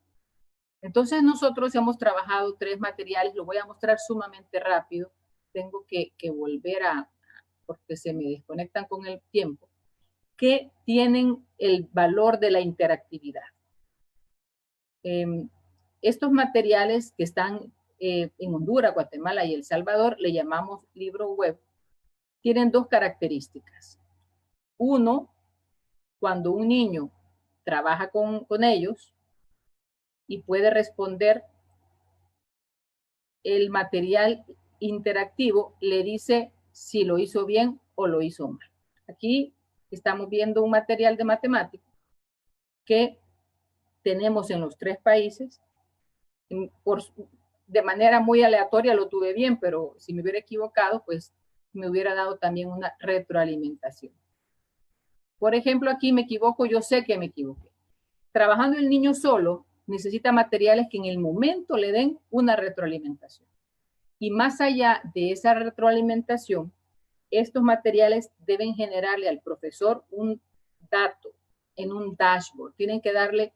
Entonces nosotros hemos trabajado 3 materiales, lo voy a mostrar sumamente rápido, tengo que volver porque se me desconectan con el tiempo, que tienen el valor de la interactividad. Estos materiales que están en Honduras, Guatemala y El Salvador, le llamamos libro web, tienen 2 características. Uno, cuando un niño trabaja con ellos y puede responder, el material interactivo le dice si lo hizo bien o lo hizo mal. Aquí estamos viendo un material de matemáticas que tenemos en los 3 países. De manera muy aleatoria lo tuve bien, pero si me hubiera equivocado, pues me hubiera dado también una retroalimentación. Por ejemplo, aquí me equivoco, yo sé que me equivoqué. Trabajando el niño solo, necesita materiales que en el momento le den una retroalimentación. Y más allá de esa retroalimentación, estos materiales deben generarle al profesor un dato en un dashboard. Tienen que darle,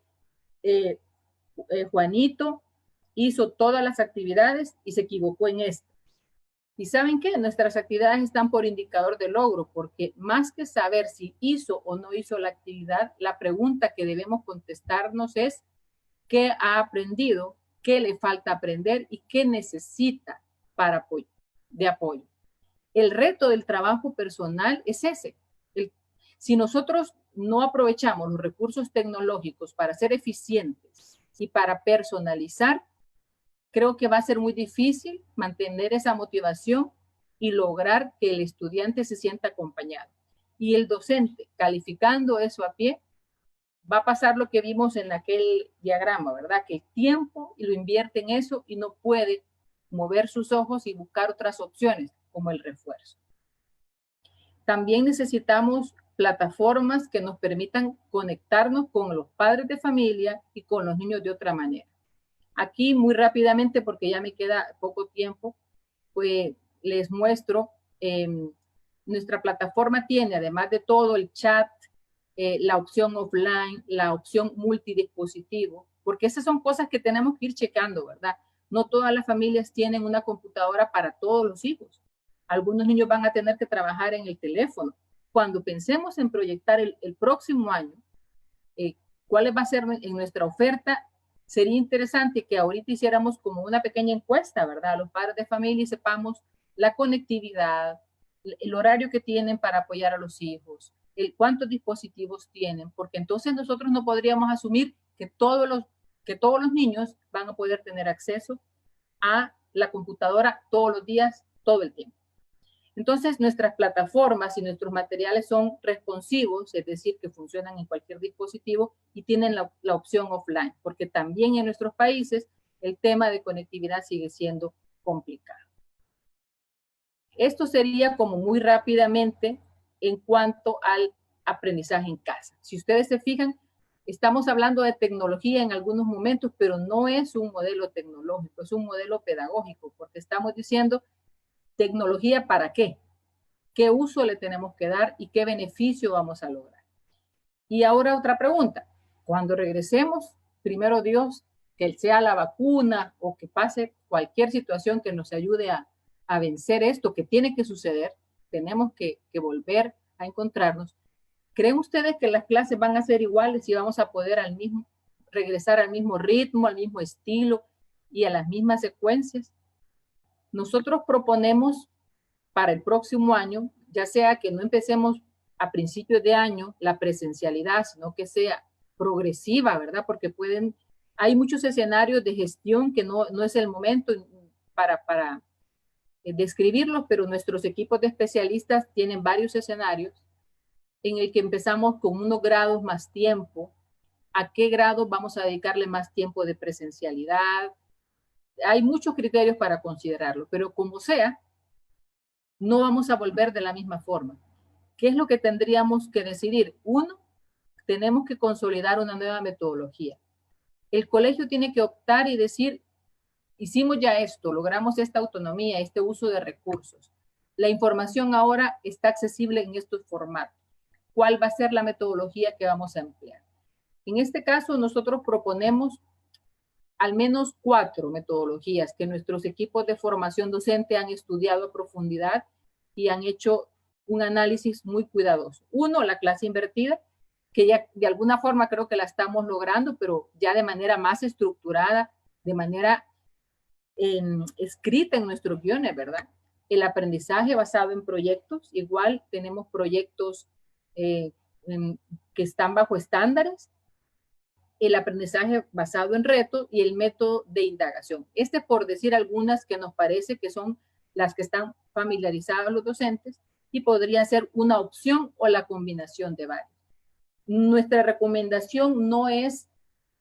Juanito hizo todas las actividades y se equivocó en esto. ¿Y saben qué? Nuestras actividades están por indicador de logro, porque más que saber si hizo o no hizo la actividad, la pregunta que debemos contestarnos es qué ha aprendido, qué le falta aprender y qué necesita de apoyo. El reto del trabajo personal es ese. Si nosotros no aprovechamos los recursos tecnológicos para ser eficientes y para personalizar, creo que va a ser muy difícil mantener esa motivación y lograr que el estudiante se sienta acompañado. Y el docente, calificando eso a pie, va a pasar lo que vimos en aquel diagrama, ¿verdad? Que el tiempo lo invierte en eso y no puede mover sus ojos y buscar otras opciones, como el refuerzo. También necesitamos plataformas que nos permitan conectarnos con los padres de familia y con los niños de otra manera. Aquí muy rápidamente, porque ya me queda poco tiempo, pues les muestro, nuestra plataforma tiene, además de todo, el chat, la opción offline, la opción multidispositivo, porque esas son cosas que tenemos que ir checando, ¿verdad? No todas las familias tienen una computadora para todos los hijos. Algunos niños van a tener que trabajar en el teléfono. Cuando pensemos en proyectar el próximo año, cuál va a ser en nuestra oferta, sería interesante que ahorita hiciéramos como una pequeña encuesta, ¿verdad? A los padres de familia y sepamos la conectividad, el horario que tienen para apoyar a los hijos, cuántos dispositivos tienen, porque entonces nosotros no podríamos asumir que todos los niños van a poder tener acceso a la computadora todos los días, todo el tiempo. Entonces, nuestras plataformas y nuestros materiales son responsivos, es decir, que funcionan en cualquier dispositivo y tienen la opción offline, porque también en nuestros países el tema de conectividad sigue siendo complicado. Esto sería como muy rápidamente en cuanto al aprendizaje en casa. Si ustedes se fijan, estamos hablando de tecnología en algunos momentos, pero no es un modelo tecnológico, es un modelo pedagógico, porque estamos diciendo tecnología para qué, qué uso le tenemos que dar y qué beneficio vamos a lograr. Y ahora otra pregunta, cuando regresemos, primero Dios, que sea la vacuna o que pase cualquier situación que nos ayude a vencer esto que tiene que suceder, tenemos que volver a encontrarnos. ¿Creen ustedes que las clases van a ser iguales y vamos a poder regresar al mismo ritmo, al mismo estilo y a las mismas secuencias? Nosotros proponemos para el próximo año, ya sea que no empecemos a principios de año la presencialidad, sino que sea progresiva, ¿verdad? Porque hay muchos escenarios de gestión que no es el momento para describirlos, pero nuestros equipos de especialistas tienen varios escenarios en el que empezamos con unos grados más tiempo, a qué grados vamos a dedicarle más tiempo de presencialidad. Hay muchos criterios para considerarlo, pero como sea, no vamos a volver de la misma forma. ¿Qué es lo que tendríamos que decidir? Uno, tenemos que consolidar una nueva metodología. El colegio tiene que optar y decir, hicimos ya esto, logramos esta autonomía, este uso de recursos. La información ahora está accesible en estos formatos. ¿Cuál va a ser la metodología que vamos a emplear? En este caso, nosotros proponemos al menos 4 metodologías que nuestros equipos de formación docente han estudiado a profundidad y han hecho un análisis muy cuidadoso. Uno, la clase invertida, que ya de alguna forma creo que la estamos logrando, pero ya de manera más estructurada, de manera escrita en nuestros guiones, ¿verdad? El aprendizaje basado en proyectos, igual tenemos proyectos que están bajo estándares, el aprendizaje basado en retos y el método de indagación. Por decir algunas que nos parece que son las que están familiarizados los docentes y podría ser una opción o la combinación de varios. Nuestra recomendación no es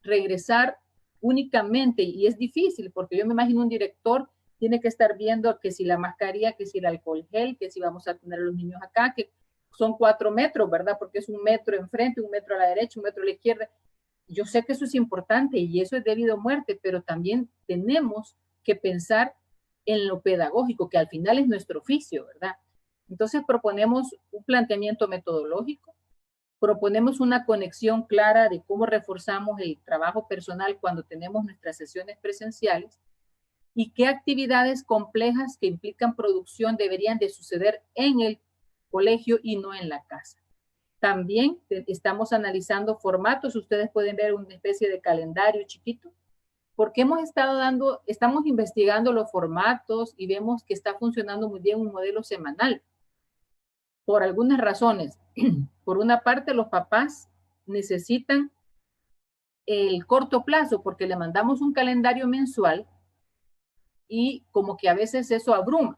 regresar únicamente, y es difícil porque yo me imagino un director tiene que estar viendo que si la mascarilla, que si el alcohol gel, que si vamos a tener a los niños acá, que son 4 metros, ¿verdad? Porque es 1 metro enfrente, 1 metro a la derecha, 1 metro a la izquierda. Yo sé que eso es importante y eso es debido a muerte, pero también tenemos que pensar en lo pedagógico, que al final es nuestro oficio, ¿verdad? Entonces proponemos un planteamiento metodológico, proponemos una conexión clara de cómo reforzamos el trabajo personal cuando tenemos nuestras sesiones presenciales y qué actividades complejas que implican producción deberían de suceder en el colegio y no en la casa. También estamos analizando formatos, ustedes pueden ver una especie de calendario chiquito, porque estamos investigando los formatos y vemos que está funcionando muy bien un modelo semanal. Por algunas razones. Por una parte, los papás necesitan el corto plazo porque le mandamos un calendario mensual y como que a veces eso abruma.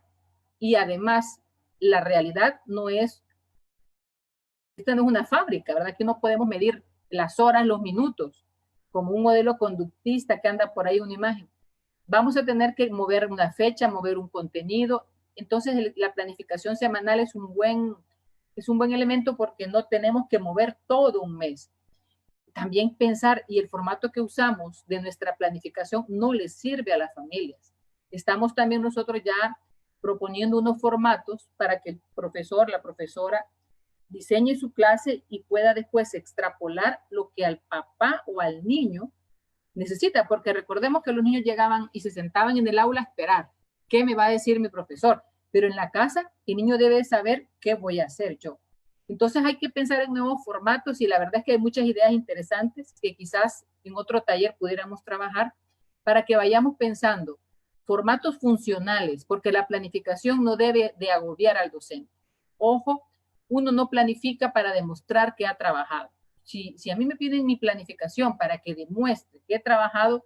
Y además, la realidad esta no es una fábrica, ¿verdad? Que no podemos medir las horas, los minutos, como un modelo conductista que anda por ahí una imagen. Vamos a tener que mover una fecha, mover un contenido. Entonces, la planificación semanal es un buen elemento porque no tenemos que mover todo un mes. también pensar, y el formato que usamos de nuestra planificación no les sirve a las familias. Estamos también nosotros ya proponiendo unos formatos para que el profesor, la profesora, diseñe su clase y pueda después extrapolar lo que al papá o al niño necesita, porque recordemos que los niños llegaban y se sentaban en el aula a esperar qué me va a decir mi profesor, pero en la casa el niño debe saber qué voy a hacer yo. Entonces hay que pensar en nuevos formatos y la verdad es que hay muchas ideas interesantes que quizás en otro taller pudiéramos trabajar para que vayamos pensando formatos funcionales, porque la planificación no debe de agobiar al docente. Ojo, uno no planifica para demostrar que ha trabajado. Si a mí me piden mi planificación para que demuestre que he trabajado,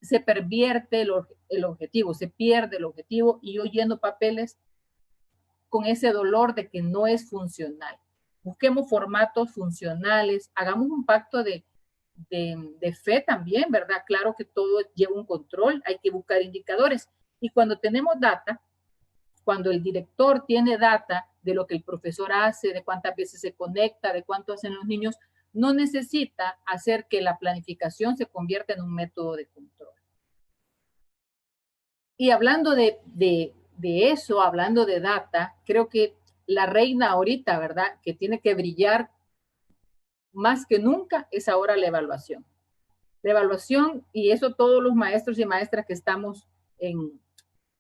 se pervierte el objetivo, se pierde el objetivo y yo lleno papeles con ese dolor de que no es funcional. Busquemos formatos funcionales, hagamos un pacto de fe también, ¿verdad? Claro que todo lleva un control, hay que buscar indicadores. Y cuando tenemos data, cuando el director tiene data de lo que el profesor hace, de cuántas veces se conecta, de cuánto hacen los niños, no necesita hacer que la planificación se convierta en un método de control. Y hablando de eso, hablando de data, creo que la reina ahorita, ¿verdad? Que tiene que brillar más que nunca es ahora la evaluación. La evaluación, y eso todos los maestros y maestras que estamos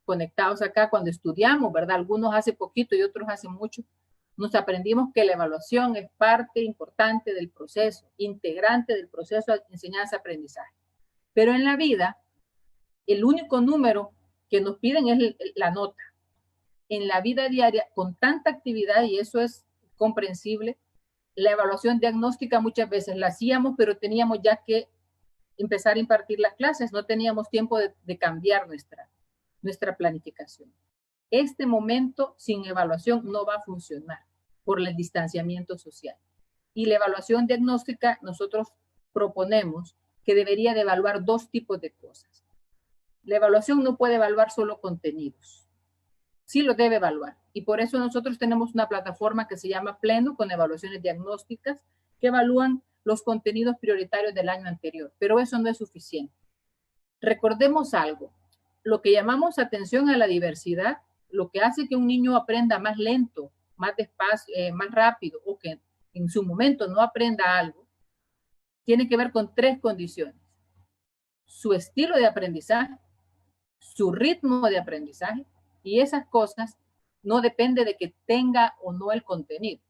conectados acá cuando estudiamos, ¿verdad? Algunos hace poquito y otros hace mucho, nos aprendimos que la evaluación es parte importante del proceso, integrante del proceso de enseñanza-aprendizaje. Pero en la vida, el único número que nos piden es la nota. En la vida diaria, con tanta actividad, y eso es comprensible, la evaluación diagnóstica muchas veces la hacíamos, pero teníamos ya que empezar a impartir las clases, no teníamos tiempo de cambiar nuestra planificación. Este momento sin evaluación no va a funcionar por el distanciamiento social. Y la evaluación diagnóstica, nosotros proponemos que debería de evaluar dos tipos de cosas. La evaluación no puede evaluar solo contenidos, sí lo debe evaluar. Y por eso nosotros tenemos una plataforma que se llama Pleno con evaluaciones diagnósticas que evalúan los contenidos prioritarios del año anterior, pero eso no es suficiente. Recordemos algo, lo que llamamos atención a la diversidad, lo que hace que un niño aprenda más lento, más despacio, más rápido, o que en su momento no aprenda algo, tiene que ver con tres condiciones. Su estilo de aprendizaje, su ritmo de aprendizaje, y esas cosas no depende de que tenga o no el contenido,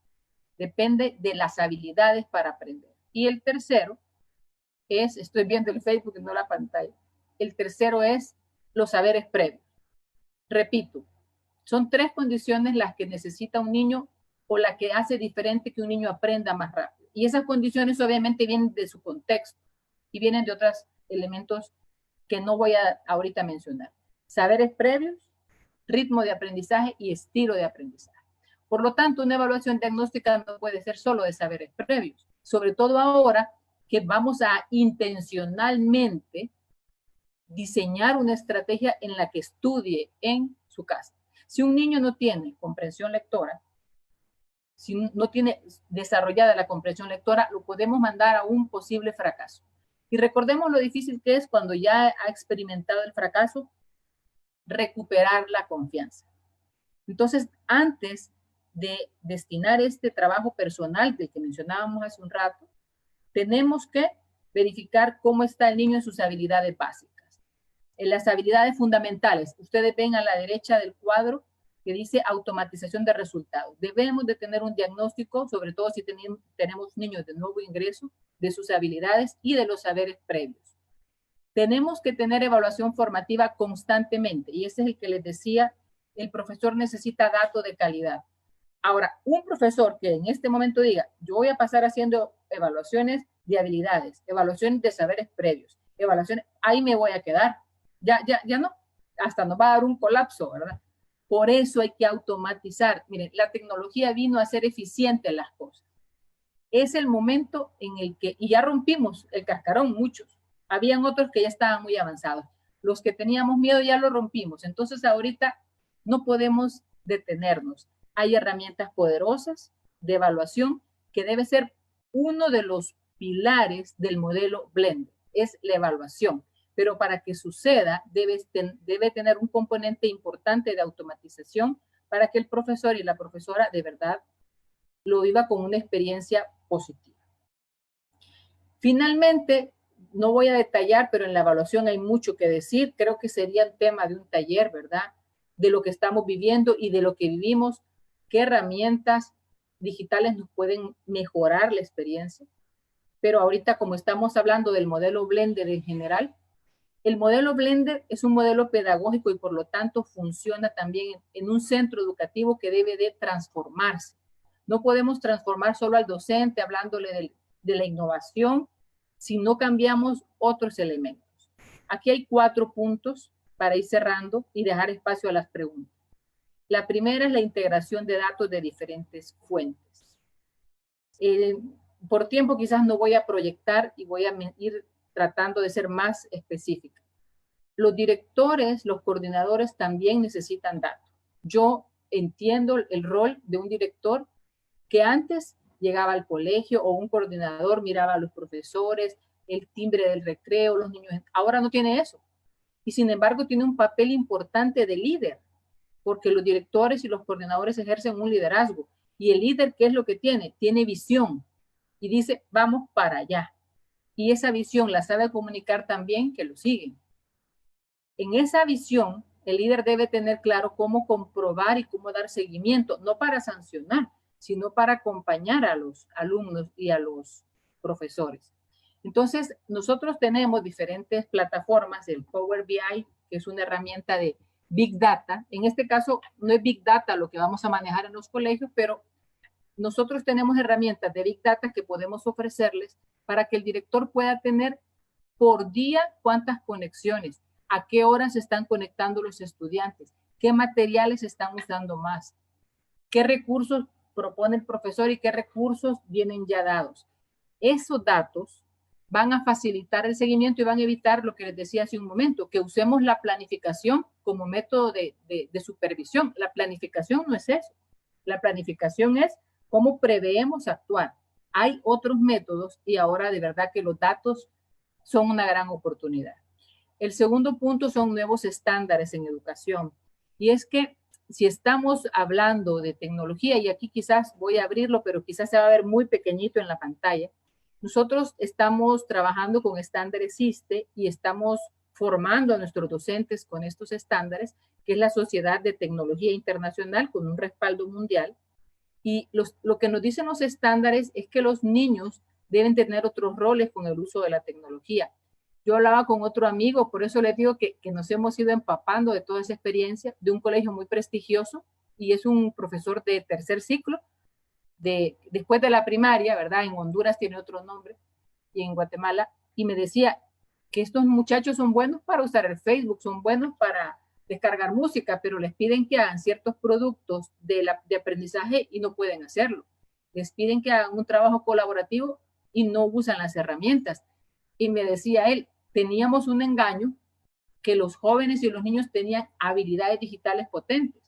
depende de las habilidades para aprender. Y el tercero es, estoy viendo el Facebook y no la pantalla, el tercero es los saberes previos. Repito, son tres condiciones las que necesita un niño o la que hace diferente que un niño aprenda más rápido. Y esas condiciones obviamente vienen de su contexto y vienen de otros elementos que no voy a ahorita mencionar. Saberes previos, ritmo de aprendizaje y estilo de aprendizaje. Por lo tanto, una evaluación diagnóstica no puede ser solo de saberes previos, sobre todo ahora que vamos a intencionalmente diseñar una estrategia en la que estudie en su casa. Si un niño no tiene comprensión lectora, si no tiene desarrollada la comprensión lectora, lo podemos mandar a un posible fracaso. Y recordemos lo difícil que es cuando ya ha experimentado el fracaso, recuperar la confianza. Entonces, antes de destinar este trabajo personal del que mencionábamos hace un rato, tenemos que verificar cómo está el niño en sus habilidades básicas. En las habilidades fundamentales, ustedes ven a la derecha del cuadro que dice automatización de resultados. Debemos de tener un diagnóstico, sobre todo si tenemos niños de nuevo ingreso, de sus habilidades y de los saberes previos. Tenemos que tener evaluación formativa constantemente, y ese es el que les decía, el profesor necesita datos de calidad. Ahora, un profesor que en este momento diga, yo voy a pasar haciendo evaluaciones de habilidades, evaluaciones de saberes previos, evaluaciones, ahí me voy a quedar. Ya no, hasta nos va a dar un colapso, ¿verdad? Por eso hay que automatizar. Miren, la tecnología vino a ser eficiente en las cosas. Es el momento en el que, y ya rompimos el cascarón muchos, habían otros que ya estaban muy avanzados. Los que teníamos miedo ya lo rompimos. Entonces ahorita no podemos detenernos. Hay herramientas poderosas de evaluación que debe ser uno de los pilares del modelo Blended, es la evaluación. Pero para que suceda, debe tener un componente importante de automatización para que el profesor y la profesora de verdad lo viva con una experiencia positiva. Finalmente, no voy a detallar, pero en la evaluación hay mucho que decir. Creo que sería el tema de un taller, ¿verdad? De lo que estamos viviendo y de lo que vivimos, qué herramientas digitales nos pueden mejorar la experiencia. Pero ahorita, como estamos hablando del modelo Blended en general, el modelo Blended es un modelo pedagógico y por lo tanto funciona también en un centro educativo que debe de transformarse. No podemos transformar solo al docente hablándole de la innovación si no cambiamos otros elementos. Aquí hay 4 puntos para ir cerrando y dejar espacio a las preguntas. La primera es la integración de datos de diferentes fuentes. Por tiempo quizás no voy a proyectar y voy a ir tratando de ser más específica. Los directores, los coordinadores también necesitan datos. Yo entiendo el rol de un director que antes llegaba al colegio o un coordinador miraba a los profesores, el timbre del recreo, los niños. Ahora no tiene eso. Y sin embargo tiene un papel importante de líder, porque los directores y los coordinadores ejercen un liderazgo. Y el líder, ¿qué es lo que tiene? Tiene visión y dice, vamos para allá. Y esa visión la sabe comunicar también que lo siguen. En esa visión, el líder debe tener claro cómo comprobar y cómo dar seguimiento, no para sancionar, sino para acompañar a los alumnos y a los profesores. Entonces, nosotros tenemos diferentes plataformas, el Power BI, que es una herramienta de Big Data. En este caso, no es Big Data lo que vamos a manejar en los colegios, pero nosotros tenemos herramientas de Big Data que podemos ofrecerles para que el director pueda tener por día cuántas conexiones, a qué horas se están conectando los estudiantes, qué materiales están usando más, qué recursos propone el profesor y qué recursos vienen ya dados. Esos datos van a facilitar el seguimiento y van a evitar lo que les decía hace un momento, que usemos la planificación como método de supervisión. La planificación no es eso. La planificación es cómo preveemos actuar. Hay otros métodos y ahora de verdad que los datos son una gran oportunidad. El segundo punto son nuevos estándares en educación. Y es que si estamos hablando de tecnología, y aquí quizás voy a abrirlo, pero quizás se va a ver muy pequeñito en la pantalla, nosotros estamos trabajando con estándares SISTE y estamos formando a nuestros docentes con estos estándares, que es la Sociedad de Tecnología Internacional con un respaldo mundial. Y lo que nos dicen los estándares es que los niños deben tener otros roles con el uso de la tecnología. Yo hablaba con otro amigo, por eso les digo que nos hemos ido empapando de toda esa experiencia de un colegio muy prestigioso y es un profesor de tercer ciclo, después de la primaria, ¿verdad? En Honduras tiene otro nombre y en Guatemala, y me decía que estos muchachos son buenos para usar el Facebook, son buenos para descargar música, pero les piden que hagan ciertos productos de aprendizaje y no pueden hacerlo. Les piden que hagan un trabajo colaborativo y no usan las herramientas. Y me decía él, teníamos un engaño que los jóvenes y los niños tenían habilidades digitales potentes.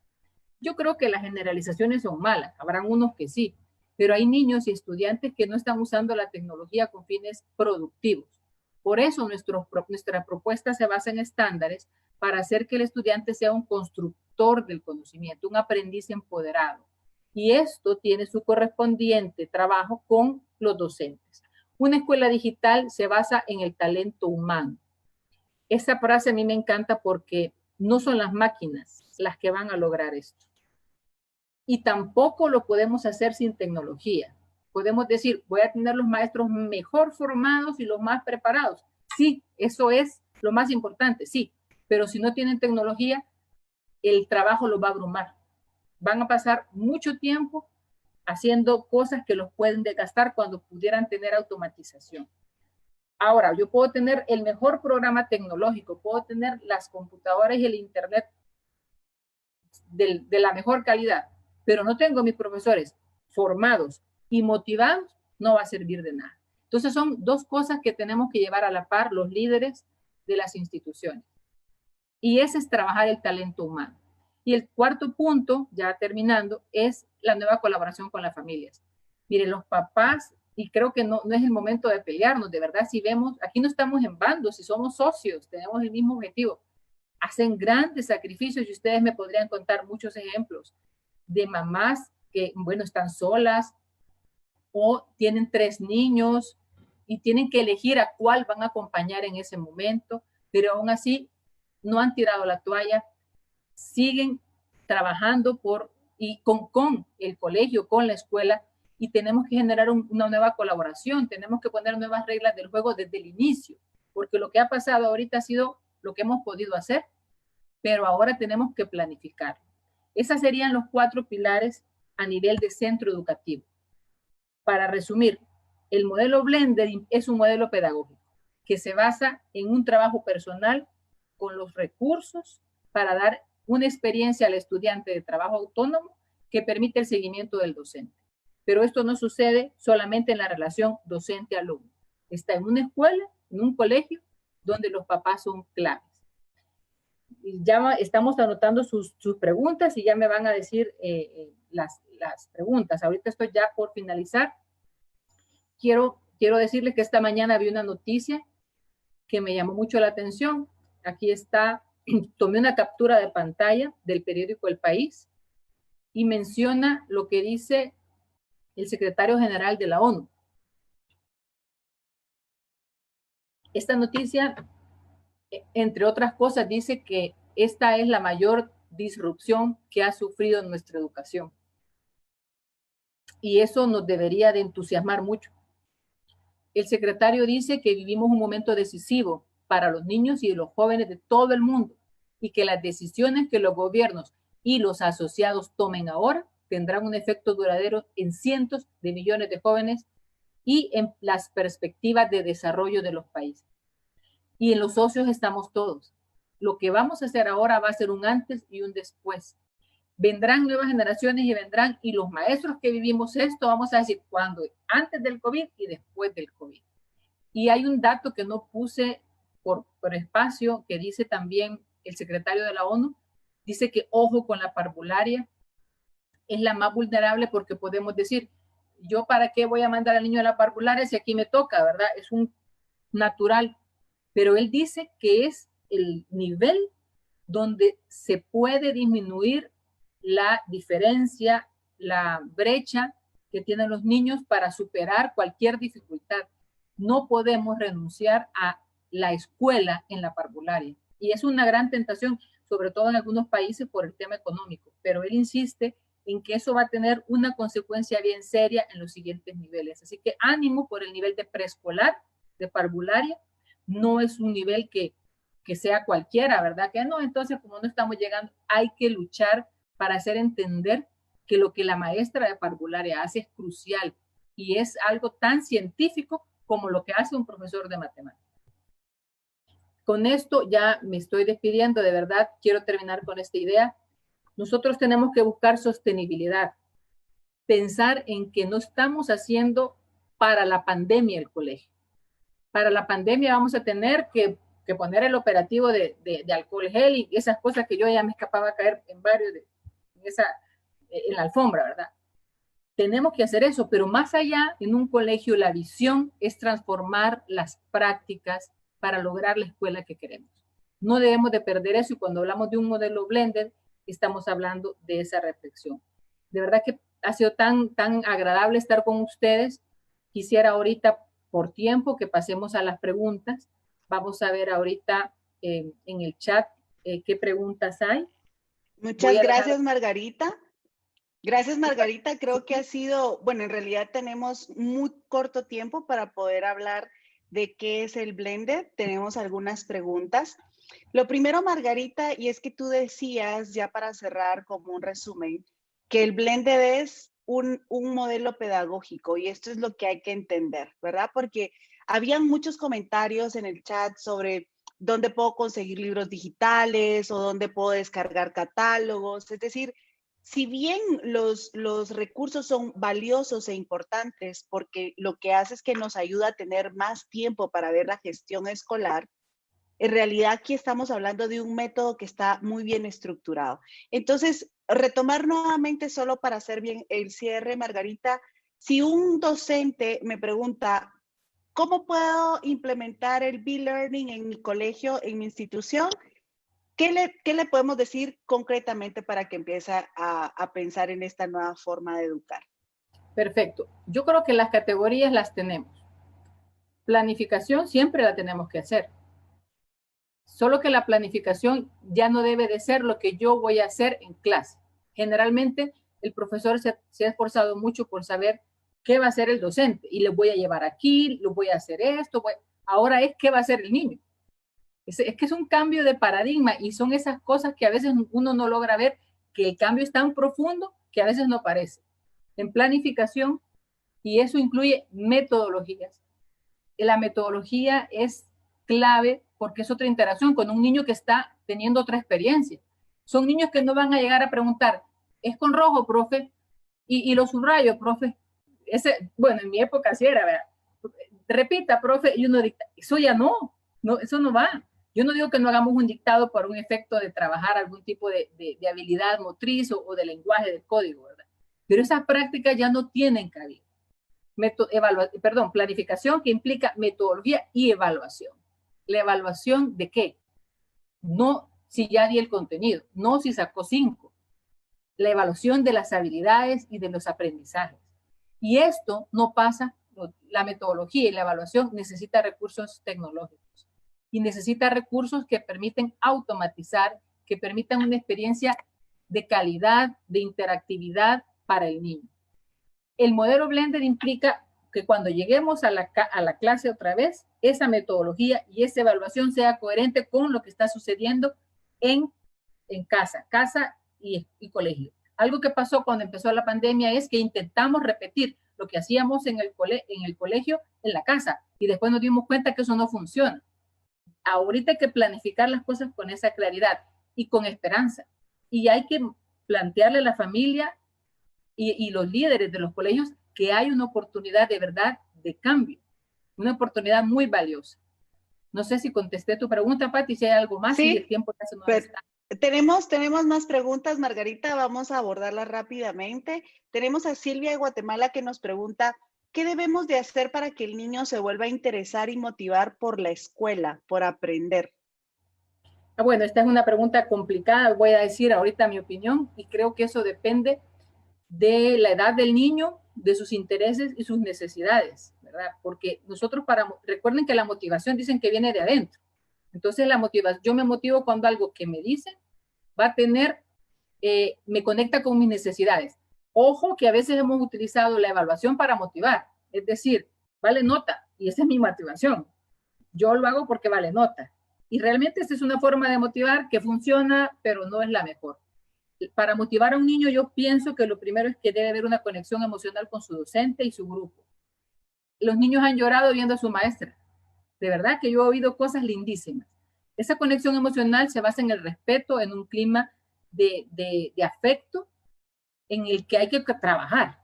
Yo creo que las generalizaciones son malas, habrán unos que sí, pero hay niños y estudiantes que no están usando la tecnología con fines productivos. Por eso nuestra propuesta se basa en estándares para hacer que el estudiante sea un constructor del conocimiento, un aprendiz empoderado. Y esto tiene su correspondiente trabajo con los docentes. Una escuela digital se basa en el talento humano. Esa frase a mí me encanta porque no son las máquinas las que van a lograr esto. Y tampoco lo podemos hacer sin tecnología. Podemos decir, voy a tener los maestros mejor formados y los más preparados. Sí, eso es lo más importante, sí. Pero si no tienen tecnología, el trabajo los va a abrumar. Van a pasar mucho tiempo haciendo cosas que los pueden desgastar cuando pudieran tener automatización. Ahora, yo puedo tener el mejor programa tecnológico, puedo tener las computadoras y el internet de la mejor calidad, pero no tengo mis profesores formados y motivados, no va a servir de nada. Entonces son dos cosas que tenemos que llevar a la par los líderes de las instituciones. Y ese es trabajar el talento humano. Y el cuarto punto, ya terminando, es la nueva colaboración con las familias. Miren, los papás y creo que no es el momento de pelearnos, de verdad, si vemos, aquí no estamos en bandos, si somos socios, tenemos el mismo objetivo. Hacen grandes sacrificios y ustedes me podrían contar muchos ejemplos de mamás que, bueno, están solas o tienen 3 niños y tienen que elegir a cuál van a acompañar en ese momento, pero aún así no han tirado la toalla, siguen trabajando con el colegio, con la escuela, y tenemos que generar una nueva colaboración, tenemos que poner nuevas reglas del juego desde el inicio, porque lo que ha pasado ahorita ha sido lo que hemos podido hacer, pero ahora tenemos que planificar. Esos serían los 4 pilares a nivel de centro educativo. Para resumir, el modelo Blended es un modelo pedagógico que se basa en un trabajo personal con los recursos para dar una experiencia al estudiante de trabajo autónomo que permite el seguimiento del docente. Pero esto no sucede solamente en la relación docente-alumno. Está en una escuela, en un colegio, donde los papás son claves. Y ya estamos anotando sus preguntas y ya me van a decir las preguntas. Ahorita estoy ya por finalizar. Quiero decirles que esta mañana vi una noticia que me llamó mucho la atención. Aquí está, tomé una captura de pantalla del periódico El País y menciona lo que dice el secretario general de la ONU. Esta noticia, entre otras cosas, dice que esta es la mayor disrupción que ha sufrido nuestra educación. Y eso nos debería de entusiasmar mucho. El secretario dice que vivimos un momento decisivo para los niños y los jóvenes de todo el mundo y que las decisiones que los gobiernos y los asociados tomen ahora tendrán un efecto duradero en cientos de millones de jóvenes y en las perspectivas de desarrollo de los países. Y en los socios estamos todos. Lo que vamos a hacer ahora va a ser un antes y un después. Vendrán nuevas generaciones y los maestros que vivimos esto, vamos a decir, cuando, antes del COVID y después del COVID. Y hay un dato que no puse por espacio, que dice también el secretario de la ONU, dice que ojo con la parvularia, es la más vulnerable porque podemos decir, yo para qué voy a mandar al niño a la parvularia si aquí me toca, ¿verdad? Es un natural. Pero él dice que es el nivel donde se puede disminuir la diferencia, la brecha que tienen los niños para superar cualquier dificultad. No podemos renunciar a la escuela en la parvularia. Y es una gran tentación, sobre todo en algunos países por el tema económico. Pero él insiste en que eso va a tener una consecuencia bien seria en los siguientes niveles. Así que ánimo por el nivel de preescolar, de parvularia. No es un nivel que sea cualquiera, ¿verdad? Que no, entonces como no estamos llegando, hay que luchar para hacer entender que lo que la maestra de parvularia hace es crucial y es algo tan científico como lo que hace un profesor de matemáticas. Con esto ya me estoy despidiendo, de verdad quiero terminar con esta idea. Nosotros tenemos que buscar sostenibilidad, pensar en que no estamos haciendo para la pandemia el colegio. Para la pandemia vamos a tener que poner el operativo de alcohol gel y esas cosas que yo ya me escapaba a caer en varios en la alfombra, ¿verdad? Tenemos que hacer eso, pero más allá, en un colegio, la visión es transformar las prácticas para lograr la escuela que queremos. No debemos de perder eso y cuando hablamos de un modelo blended, estamos hablando de esa reflexión. De verdad que ha sido tan agradable estar con ustedes. Quisiera ahorita, por tiempo, que pasemos a las preguntas. Vamos a ver ahorita en el chat qué preguntas hay. Muchas gracias, Margarita. Gracias, Margarita. Creo que ha sido, bueno, en realidad tenemos muy corto tiempo para poder hablar de qué es el blended. Tenemos algunas preguntas. Lo primero, Margarita, y es que tú decías, ya para cerrar como un resumen, que el blended es un modelo pedagógico y esto es lo que hay que entender, ¿verdad? Porque habían muchos comentarios en el chat sobre dónde puedo conseguir libros digitales o dónde puedo descargar catálogos. Es decir, si bien los recursos son valiosos e importantes porque lo que hace es que nos ayuda a tener más tiempo para ver la gestión escolar, en realidad aquí estamos hablando de un método que está muy bien estructurado. Entonces, retomar nuevamente solo para hacer bien el cierre, Margarita, Si un docente me pregunta, ¿cómo puedo implementar el B-Learning en mi colegio, en mi institución? ¿Qué le podemos decir concretamente para que empiece a pensar en esta nueva forma de educar? Perfecto. Yo creo que las categorías las tenemos. Planificación siempre la tenemos que hacer. Solo que la planificación ya no debe de ser lo que yo voy a hacer en clase. Generalmente el profesor se ha esforzado mucho por saber qué va a hacer el docente y le voy a llevar aquí, lo voy a hacer esto. Ahora es qué va a hacer el niño. Es que es un cambio de paradigma y son esas cosas que a veces uno no logra ver, que el cambio es tan profundo que a veces no parece. En planificación, y eso incluye metodologías. La metodología es clave porque es otra interacción con un niño que está teniendo otra experiencia. Son niños que no van a llegar a preguntar, ¿es con rojo, profe? Y lo subrayo, profe. Bueno, en mi época sí era, ¿verdad? Repita, profe, y uno dicta. Eso ya no, eso no va. Yo no digo que no hagamos un dictado por un efecto de trabajar algún tipo de habilidad motriz o de lenguaje del código, ¿verdad? Pero esas prácticas ya no tienen cabida. Planificación que implica metodología y evaluación. ¿La evaluación de qué? No si ya di el contenido, no si sacó 5. La evaluación de las habilidades y de los aprendizajes. Y esto no pasa, la metodología y la evaluación necesita recursos tecnológicos y necesita recursos que permiten automatizar, que permitan una experiencia de calidad, de interactividad para el niño. El modelo Blended implica que cuando lleguemos a la clase otra vez, esa metodología y esa evaluación sea coherente con lo que está sucediendo en casa y colegio. Algo que pasó cuando empezó la pandemia es que intentamos repetir lo que hacíamos en el colegio en la casa y después nos dimos cuenta que eso no funciona. Ahorita hay que planificar las cosas con esa claridad y con esperanza. Y hay que plantearle a la familia y los líderes de los colegios que hay una oportunidad de verdad de cambio, una oportunidad muy valiosa. No sé si contesté tu pregunta, Pati, si hay algo más Sí, y el tiempo ya se nos pero está. tenemos más preguntas, Margarita, vamos a abordarlas rápidamente. Tenemos a Silvia de Guatemala que nos pregunta, ¿qué debemos de hacer para que el niño se vuelva a interesar y motivar por la escuela, por aprender? Bueno, esta es una pregunta complicada, voy a decir ahorita mi opinión y creo que eso depende de la edad del niño, de sus intereses y sus necesidades, ¿verdad? Porque nosotros recuerden que la motivación dicen que viene de adentro. Entonces la motivación, yo me motivo cuando algo que me dicen va a tener, me conecta con mis necesidades. Ojo que a veces hemos utilizado la evaluación para motivar, es decir, vale nota y esa es mi motivación. Yo lo hago porque vale nota. Y realmente esta es una forma de motivar que funciona, pero no es la mejor. Para motivar a un niño, yo pienso que lo primero es que debe haber una conexión emocional con su docente y su grupo. Los niños han llorado viendo a su maestra. De verdad que yo he oído cosas lindísimas. Esa conexión emocional se basa en el respeto, en un clima de afecto en el que hay que trabajar.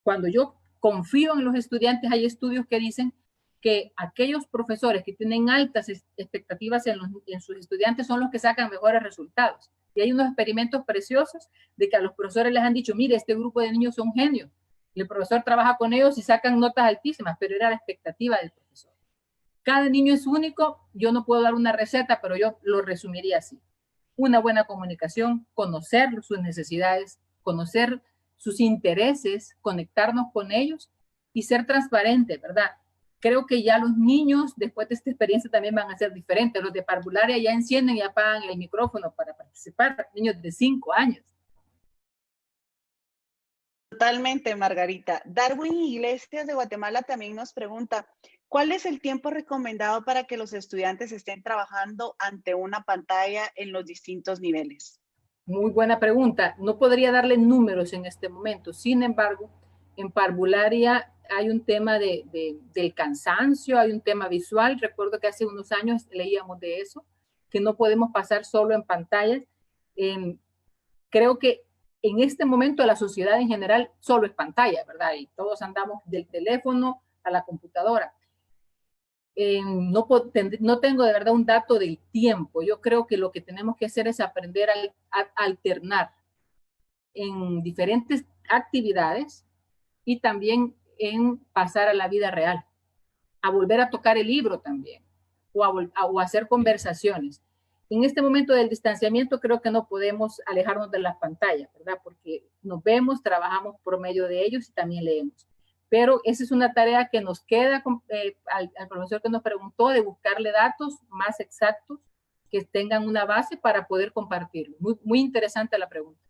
Cuando yo confío en los estudiantes, hay estudios que dicen que aquellos profesores que tienen altas expectativas en sus estudiantes son los que sacan mejores resultados. Y hay unos experimentos preciosos de que a los profesores les han dicho, mire, este grupo de niños son genios. Y el profesor trabaja con ellos y sacan notas altísimas, pero era la expectativa del profesor. Cada niño es único, yo no puedo dar una receta, pero yo lo resumiría así. Una buena comunicación, conocer sus necesidades, conocer sus intereses, conectarnos con ellos y ser transparente, ¿verdad? Creo que ya los niños, después de esta experiencia, también van a ser diferentes. Los de parvularia ya encienden y apagan el micrófono para participar, niños de 5 años. Totalmente, Margarita. Darwin Iglesias de Guatemala también nos pregunta, ¿cuál es el tiempo recomendado para que los estudiantes estén trabajando ante una pantalla en los distintos niveles? Muy buena pregunta. No podría darle números en este momento. Sin embargo, en parvularia hay un tema del cansancio, hay un tema visual. Recuerdo que hace unos años leíamos de eso, que no podemos pasar solo en pantallas. Creo que en este momento la sociedad en general solo es pantalla, ¿verdad? Y todos andamos del teléfono a la computadora. No tengo de verdad un dato del tiempo. Yo creo que lo que tenemos que hacer es aprender a alternar en diferentes actividades y también en pasar a la vida real, a volver a tocar el libro también, o hacer conversaciones. En este momento del distanciamiento creo que no podemos alejarnos de las pantallas, ¿verdad? Porque nos vemos, trabajamos por medio de ellos y también leemos. Pero esa es una tarea que nos queda al profesor que nos preguntó, de buscarle datos más exactos que tengan una base para poder compartirlo. Muy, muy interesante la pregunta.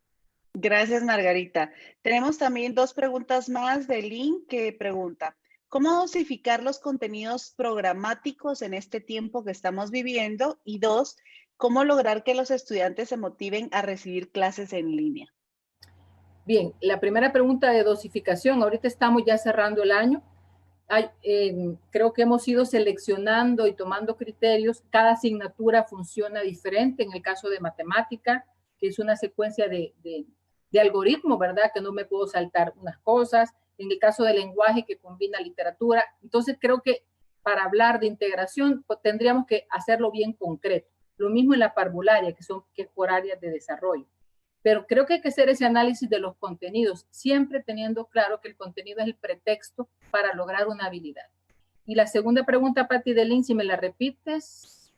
Gracias, Margarita. Tenemos también dos preguntas más de Lynn que pregunta, ¿cómo dosificar los contenidos programáticos en este tiempo que estamos viviendo? Y dos, ¿cómo lograr que los estudiantes se motiven a recibir clases en línea? Bien, la primera pregunta de dosificación, ahorita estamos ya cerrando el año. Creo que hemos ido seleccionando y tomando criterios. Cada asignatura funciona diferente. En el caso de matemática, que es una secuencia de algoritmos, ¿verdad? Que no me puedo saltar unas cosas. En el caso del lenguaje, que combina literatura. Entonces, creo que para hablar de integración, pues, tendríamos que hacerlo bien concreto. Lo mismo en la parvularia, que es por áreas de desarrollo. Pero creo que hay que hacer ese análisis de los contenidos, siempre teniendo claro que el contenido es el pretexto para lograr una habilidad. Y la segunda pregunta, Patti Delín, si me la repites,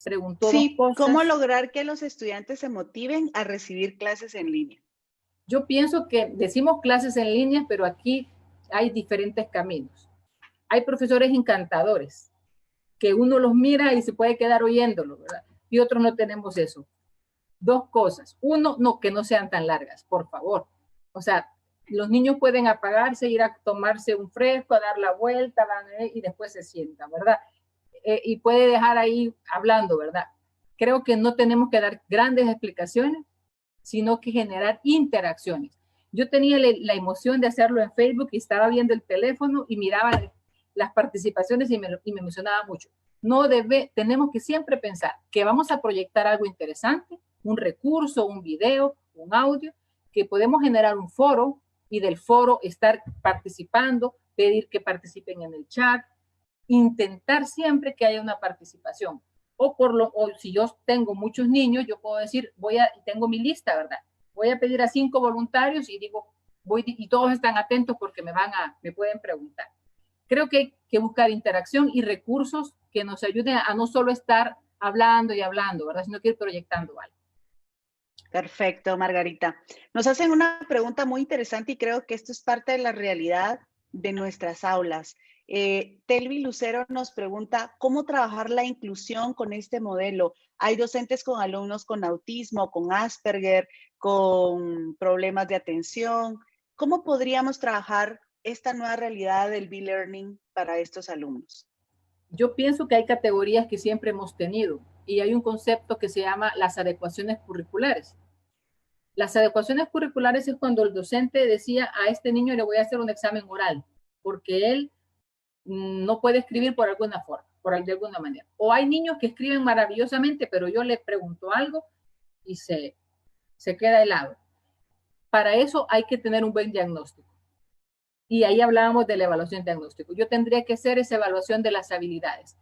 preguntó dos cosas. ¿Cómo lograr que los estudiantes se motiven a recibir clases en línea? Yo pienso que decimos clases en línea, pero aquí hay diferentes caminos. Hay profesores encantadores, que uno los mira y se puede quedar oyéndolo, ¿verdad? Y otros no tenemos eso. Dos cosas. Uno, no, que no sean tan largas, por favor. O sea, los niños pueden apagarse, ir a tomarse un fresco, a dar la vuelta, y después se sientan, ¿verdad? Y puede dejar ahí hablando, ¿verdad? Creo que no tenemos que dar grandes explicaciones, sino que generar interacciones. Yo tenía la emoción de hacerlo en Facebook y estaba viendo el teléfono y miraba las participaciones y me emocionaba mucho. Tenemos que siempre pensar que vamos a proyectar algo interesante, un recurso, un video, un audio, que podemos generar un foro y del foro estar participando, pedir que participen en el chat, intentar siempre que haya una participación. O si yo tengo muchos niños, yo puedo decir, tengo mi lista, ¿verdad? Voy a pedir a 5 voluntarios y digo, y todos están atentos porque me pueden preguntar. Creo que hay que buscar interacción y recursos que nos ayuden a no solo estar hablando y hablando, ¿verdad? Sino que ir proyectando algo. Perfecto, Margarita. Nos hacen una pregunta muy interesante y creo que esto es parte de la realidad de nuestras aulas. Telvi Lucero nos pregunta, ¿cómo trabajar la inclusión con este modelo? Hay docentes con alumnos con autismo, con Asperger, con problemas de atención. ¿Cómo podríamos trabajar esta nueva realidad del B-Learning para estos alumnos? Yo pienso que hay categorías que siempre hemos tenido y hay un concepto que se llama las adecuaciones curriculares. Las adecuaciones curriculares es cuando el docente decía, a este niño le voy a hacer un examen oral, porque él no puede escribir por alguna forma, de alguna manera. O hay niños que escriben maravillosamente, pero yo le pregunto algo y se queda helado. Para eso hay que tener un buen diagnóstico. Y ahí hablábamos de la evaluación diagnóstico. Yo tendría que hacer esa evaluación de las habilidades.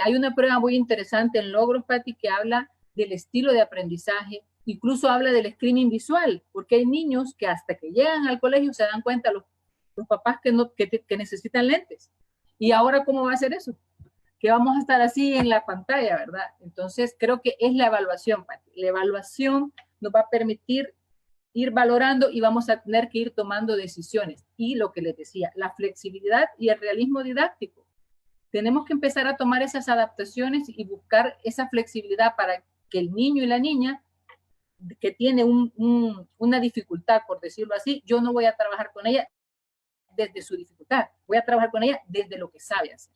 Hay una prueba muy interesante en Logros, Patti, que habla del estilo de aprendizaje, incluso habla del screening visual, porque hay niños que hasta que llegan al colegio se dan cuenta los papás que necesitan lentes. ¿Y ahora cómo va a ser eso? Que vamos a estar así en la pantalla, ¿verdad? Entonces, creo que es la evaluación, Patti. La evaluación nos va a permitir ir valorando y vamos a tener que ir tomando decisiones. Y lo que les decía, la flexibilidad y el realismo didáctico. Tenemos que empezar a tomar esas adaptaciones y buscar esa flexibilidad para que el niño y la niña que tiene una dificultad, por decirlo así, yo no voy a trabajar con ella desde su dificultad, voy a trabajar con ella desde lo que sabe hacer.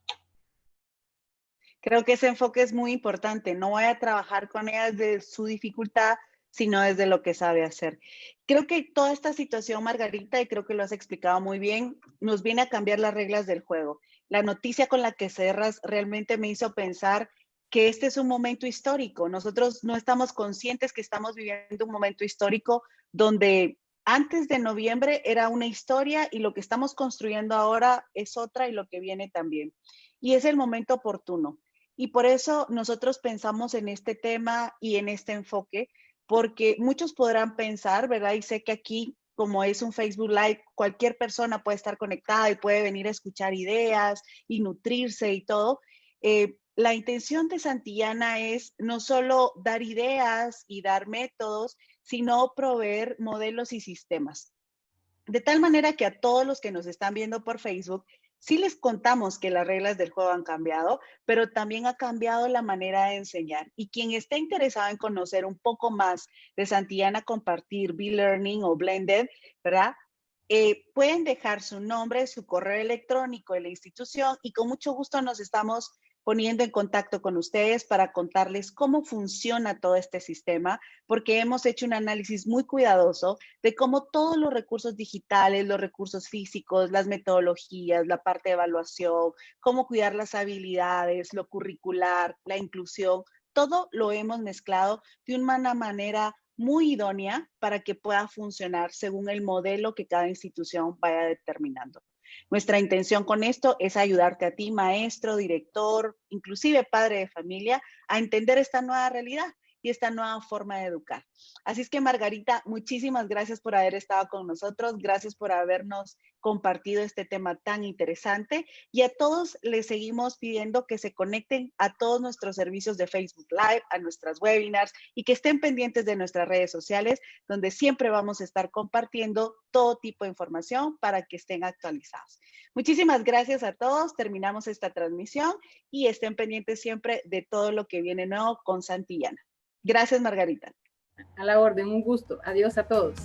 Creo que ese enfoque es muy importante. No voy a trabajar con ella desde su dificultad, sino desde lo que sabe hacer. Creo que toda esta situación, Margarita, y creo que lo has explicado muy bien, nos viene a cambiar las reglas del juego. La noticia con la que cerras realmente me hizo pensar que este es un momento histórico. Nosotros no estamos conscientes que estamos viviendo un momento histórico donde antes de noviembre era una historia y lo que estamos construyendo ahora es otra y lo que viene también. Y es el momento oportuno. Y por eso nosotros pensamos en este tema y en este enfoque, porque muchos podrán pensar, ¿verdad? Y sé que aquí como es un Facebook Live, cualquier persona puede estar conectada y puede venir a escuchar ideas y nutrirse y todo. La intención de Santillana es no solo dar ideas y dar métodos, sino proveer modelos y sistemas. De tal manera que a todos los que nos están viendo por Facebook, sí les contamos que las reglas del juego han cambiado, pero también ha cambiado la manera de enseñar. Y quien esté interesado en conocer un poco más de Santillana Compartir, B-Learning o Blended, ¿verdad? Pueden dejar su nombre, su correo electrónico de la institución y con mucho gusto nos estamos poniendo en contacto con ustedes para contarles cómo funciona todo este sistema, porque hemos hecho un análisis muy cuidadoso de cómo todos los recursos digitales, los recursos físicos, las metodologías, la parte de evaluación, cómo cuidar las habilidades, lo curricular, la inclusión, todo lo hemos mezclado de una manera muy idónea para que pueda funcionar según el modelo que cada institución vaya determinando. Nuestra intención con esto es ayudarte a ti, maestro, director, inclusive padre de familia, a entender esta nueva realidad y esta nueva forma de educar. Así es que, Margarita, muchísimas gracias por haber estado con nosotros, gracias por habernos compartido este tema tan interesante y a todos les seguimos pidiendo que se conecten a todos nuestros servicios de Facebook Live, a nuestras webinars y que estén pendientes de nuestras redes sociales, donde siempre vamos a estar compartiendo todo tipo de información para que estén actualizados. Muchísimas gracias a todos, terminamos esta transmisión y estén pendientes siempre de todo lo que viene nuevo con Santillana. Gracias, Margarita. A la orden, un gusto. Adiós a todos.